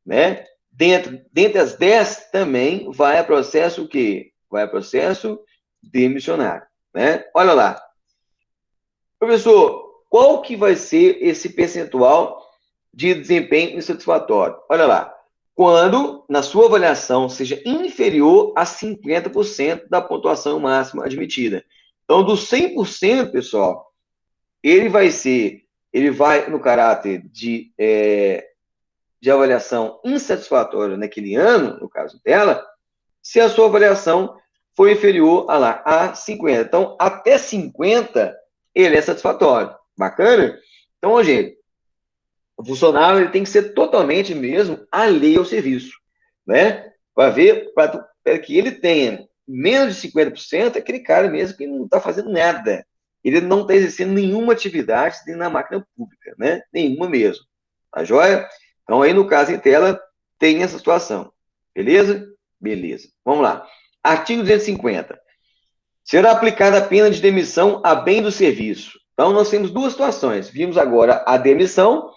Speaker 1: né? Dentre as 10 também vai a processo o quê? Vai a processo demissionário, né? Olha lá. Professor, qual que vai ser esse percentual de desempenho insatisfatório? Olha lá. Quando, na sua avaliação, seja inferior a 50% da pontuação máxima admitida. Então, dos 100%, pessoal, ele vai no caráter de avaliação insatisfatória naquele ano, no caso dela, se a sua avaliação for inferior a 50. Então, até 50, ele é satisfatório. Bacana? Então, gente, o funcionário ele tem que ser totalmente mesmo alheio ao serviço, né? Para ver, para que ele tenha menos de 50%, é aquele cara mesmo que não está fazendo nada. Ele não está exercendo nenhuma atividade dentro da máquina pública, né? Nenhuma mesmo. Tá joia? Então, aí no caso em tela, tem essa situação. Beleza? Beleza. Vamos lá. Artigo 250. Será aplicada a pena de demissão a bem do serviço. Então, nós temos duas situações. Vimos agora a demissão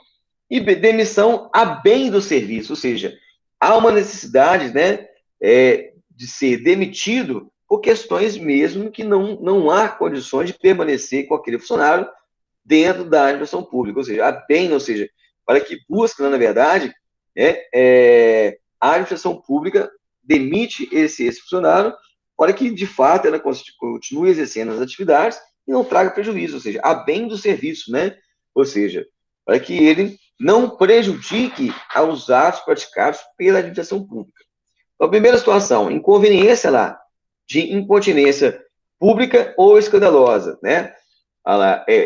Speaker 1: e demissão a bem do serviço, ou seja, há uma necessidade, né, de ser demitido por questões mesmo que não há condições de permanecer com aquele funcionário dentro da administração pública, ou seja, a bem, ou seja, para que busca, na verdade, a administração pública demite esse funcionário para que, de fato, ela continue exercendo as atividades e não traga prejuízo, ou seja, a bem do serviço, né? Ou seja, para que ele não prejudique aos atos praticados pela administração pública. Então, a primeira situação, inconveniência lá, de incontinência pública ou escandalosa, né?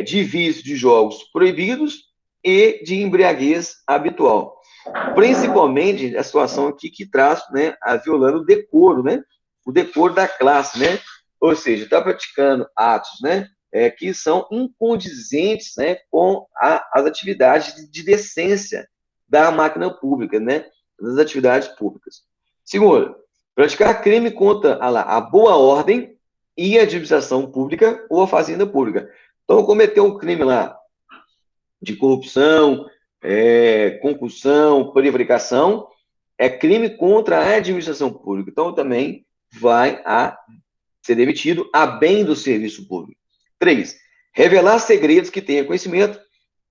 Speaker 1: De vício de jogos proibidos e de embriaguez habitual. Principalmente a situação aqui que traz, né, violando o decoro, né? O decoro da classe, né? Ou seja, está praticando atos, né? Que são incondizentes, né, com as atividades de decência da máquina pública, né? Das atividades públicas. Segundo, praticar crime contra a boa ordem e a administração pública ou a fazenda pública. Então, cometeu um crime lá de corrupção, concussão, prevaricação, é crime contra a administração pública. Então, também vai a ser demitido a bem do serviço público. 3. Revelar segredos que tenha conhecimento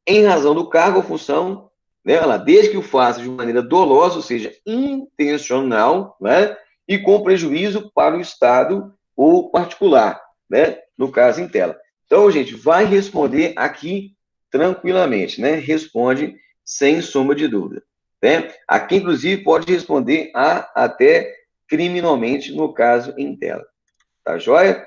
Speaker 1: em razão do cargo ou função, né, desde que o faça de maneira dolosa, ou seja, intencional, né, e com prejuízo para o Estado ou particular, né, no caso em tela. Então, gente, vai responder aqui tranquilamente, né? Responde sem sombra de dúvida, né? Aqui, inclusive, pode responder até criminalmente, no caso em tela. Tá joia?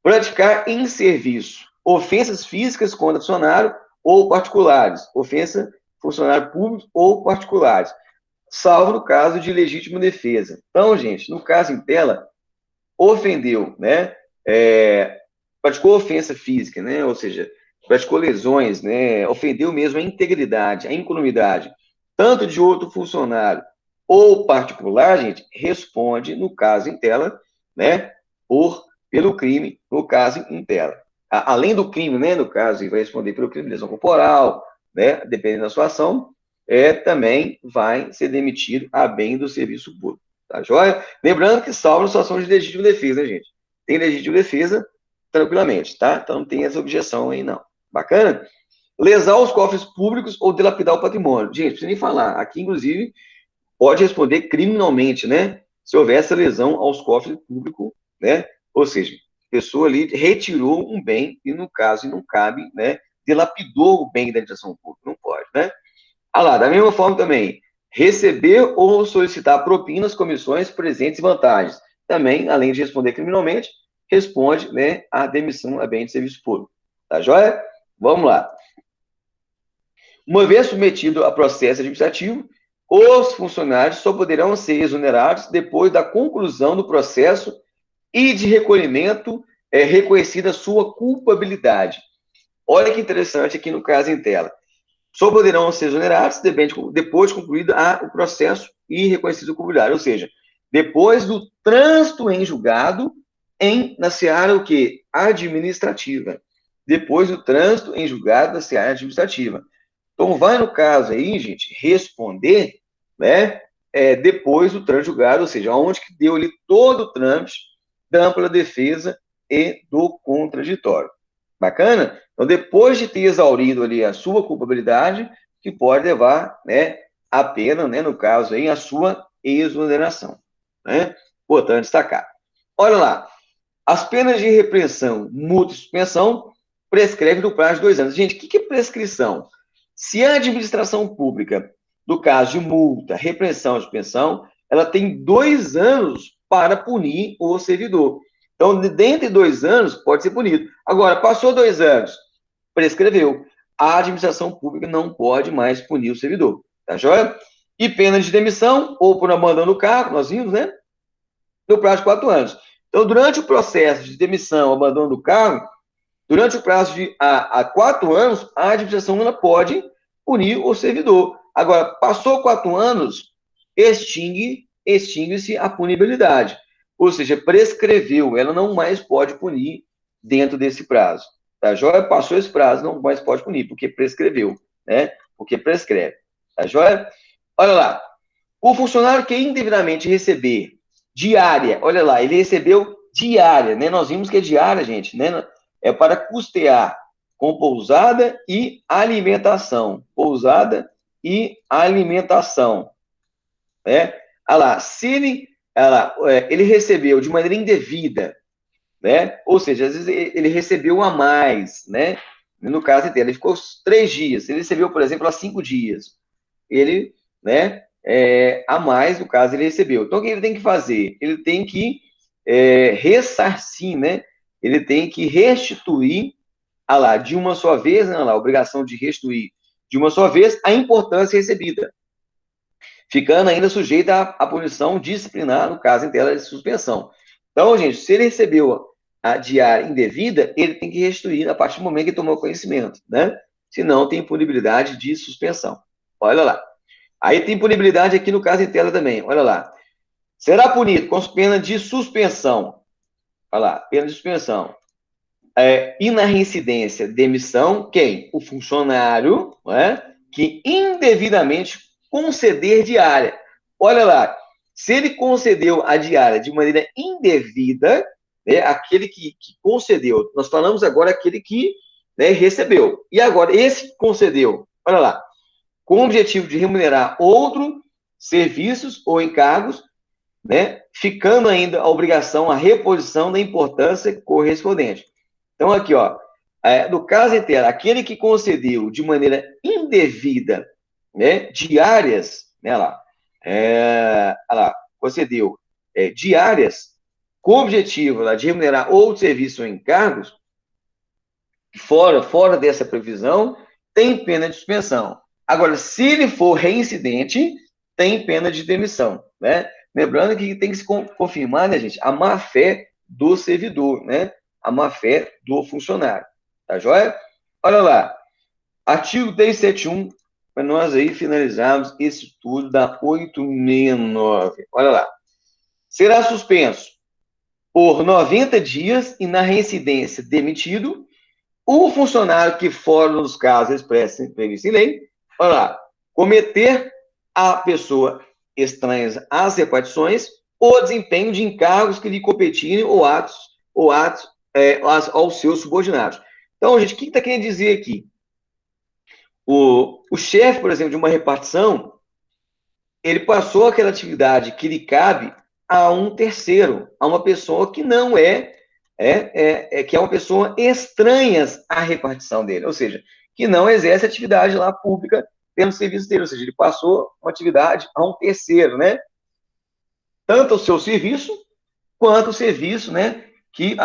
Speaker 1: Praticar em serviço ofensas físicas contra funcionário ou particulares, ofensa funcionário público ou particulares, salvo no caso de legítima defesa. Então, gente, no caso em tela, ofendeu, né? Praticou ofensa física, né? Ou seja, praticou lesões, né? Ofendeu mesmo a integridade, a incolumidade, tanto de outro funcionário ou particular, gente, responde, no caso em tela, né? Pelo crime, no caso em tela. Além do crime, né? No caso, ele vai responder pelo crime de lesão corporal, né? Dependendo da sua ação, também vai ser demitido a bem do serviço público. Tá joia? Lembrando que salva a situação de legítima defesa, né, gente? Tem legítima defesa, tranquilamente, tá? Então não tem essa objeção aí, não. Bacana? Lesar os cofres públicos ou dilapidar o patrimônio. Gente, não precisa nem falar. Aqui, inclusive, pode responder criminalmente, né? Se houver essa lesão aos cofres públicos, né? Ou seja, a pessoa ali retirou um bem e, no caso, não cabe, né? Dilapidou o bem da administração pública. Não pode, né? Ah lá, da mesma forma também, receber ou solicitar propinas, comissões, presentes e vantagens. Também, além de responder criminalmente, responde, né, a demissão a bem de serviço público. Tá joia? Vamos lá. Uma vez submetido a processo administrativo, os funcionários só poderão ser exonerados depois da conclusão do processo e de recolhimento reconhecida sua culpabilidade. Olha que interessante aqui no caso em tela. Só poderão ser exonerados depois de concluído o processo e reconhecido culpabilidade. Ou seja, depois do trânsito em julgado na seara o quê? Administrativa. Depois do trânsito em julgado na seara administrativa. Então, vai no caso aí, gente, responder, né, depois do trânsito julgado, ou seja, onde que deu ali todo o trâmite da ampla defesa e do contraditório. Bacana? Então, depois de ter exaurido ali a sua culpabilidade, que pode levar, né, a pena, né, no caso aí, a sua exoneração, né? Importante destacar. Olha lá, as penas de repreensão, multa e suspensão prescrevem no prazo de 2 anos. Gente, o que é prescrição? Se a administração pública, no caso de multa, repreensão e suspensão, ela tem 2 anos para punir o servidor. Então, dentro de 2 anos, pode ser punido. Agora, passou 2 anos, prescreveu. A administração pública não pode mais punir o servidor. Tá joia? E pena de demissão, ou por abandono do cargo, nós vimos, né? No prazo de 4 anos. Então, durante o processo de demissão, abandono do cargo, durante o prazo de 4 anos, a administração ela pode punir o servidor. Agora, passou 4 anos, extingue-se a punibilidade. Ou seja, prescreveu, ela não mais pode punir dentro desse prazo. Tá joia? Passou esse prazo, não mais pode punir, porque prescreveu, né? Porque prescreve. Tá joia? Olha lá. O funcionário que indevidamente receber diária, olha lá, ele recebeu diária, né? Nós vimos que é diária, gente, né? É para custear com pousada e alimentação. Pousada e alimentação, né? Olha lá, se ele recebeu de maneira indevida, né? Ou seja, às vezes ele recebeu a mais, né? No caso inteiro, ele ficou 3 dias. Ele recebeu, por exemplo, há 5 dias. Ele, né? A mais, no caso, ele recebeu. Então, o que ele tem que fazer? Ele tem que ressarcir, né? Ele tem que restituir, lá, de uma só vez, né? Lá, a obrigação de restituir de uma só vez a importância recebida, ficando ainda sujeito à punição disciplinar, no caso, em tela de suspensão. Então, gente, se ele recebeu a diária indevida, ele tem que restituir a partir do momento que ele tomou conhecimento, né? Senão, tem punibilidade de suspensão. Olha lá. Aí tem punibilidade aqui no caso em tela também. Olha lá. Será punido com pena de suspensão. Olha lá, pena de suspensão. E na reincidência, demissão, quem? O funcionário, né, que indevidamente conceder diária. Olha lá, se ele concedeu a diária de maneira indevida, né, aquele que concedeu, nós falamos agora aquele que, né, recebeu. E agora, esse que concedeu, olha lá, com o objetivo de remunerar outro serviços ou encargos, né, ficando ainda a obrigação, a reposição da importância correspondente. Então, aqui, ó, no caso inteiro, aquele que concedeu de maneira indevida, né, diárias, né, concedeu diárias com o objetivo lá, de remunerar outros serviços ou encargos, fora dessa previsão, tem pena de suspensão. Agora, se ele for reincidente, tem pena de demissão, né? Lembrando que tem que se confirmar, né, gente, a má-fé do servidor, né? A má-fé do funcionário. Tá joia? Olha lá. Artigo 371, para nós aí finalizarmos esse estudo da 869. Olha lá. Será suspenso por 90 dias e na reincidência demitido o funcionário que, fora dos casos expressos previstos em lei, olha lá, cometer a pessoa estranhas às repartições ou desempenho de encargos que lhe competirem ou atos aos seus subordinados. Então, gente, o que está querendo dizer aqui? O chefe, por exemplo, de uma repartição, ele passou aquela atividade que lhe cabe a um terceiro, a uma pessoa que não que é uma pessoa estranha à repartição dele, ou seja, que não exerce atividade lá pública dentro do serviço dele, ou seja, ele passou uma atividade a um terceiro, né? Tanto o seu serviço, quanto o serviço, né, que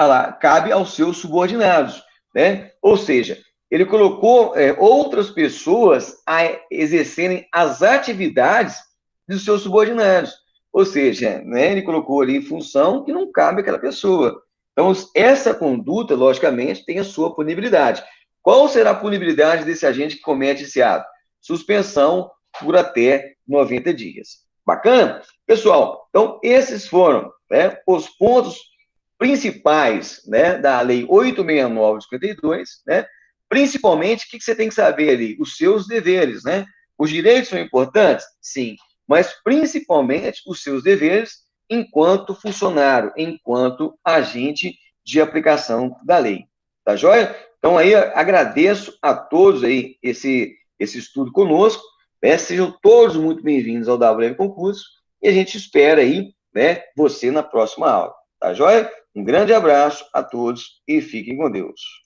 Speaker 1: cabe aos seus subordinados, né? Ou seja, ele colocou outras pessoas a exercerem as atividades dos seus subordinados. Ou seja, né, ele colocou ali função que não cabe àquela pessoa. Então, essa conduta, logicamente, tem a sua punibilidade. Qual será a punibilidade desse agente que comete esse ato? Suspensão por até 90 dias. Bacana? Pessoal, então, esses foram, né, os pontos principais, né, da Lei 869 de 52, né? Principalmente, o que você tem que saber ali? Os seus deveres, né? Os direitos são importantes? Sim, mas principalmente os seus deveres enquanto funcionário, enquanto agente de aplicação da lei. Tá joia? Então, aí, agradeço a todos aí esse estudo conosco, né? Sejam todos muito bem-vindos ao WM Concurso e a gente espera aí, né, você na próxima aula. Tá joia? Um grande abraço a todos e fiquem com Deus.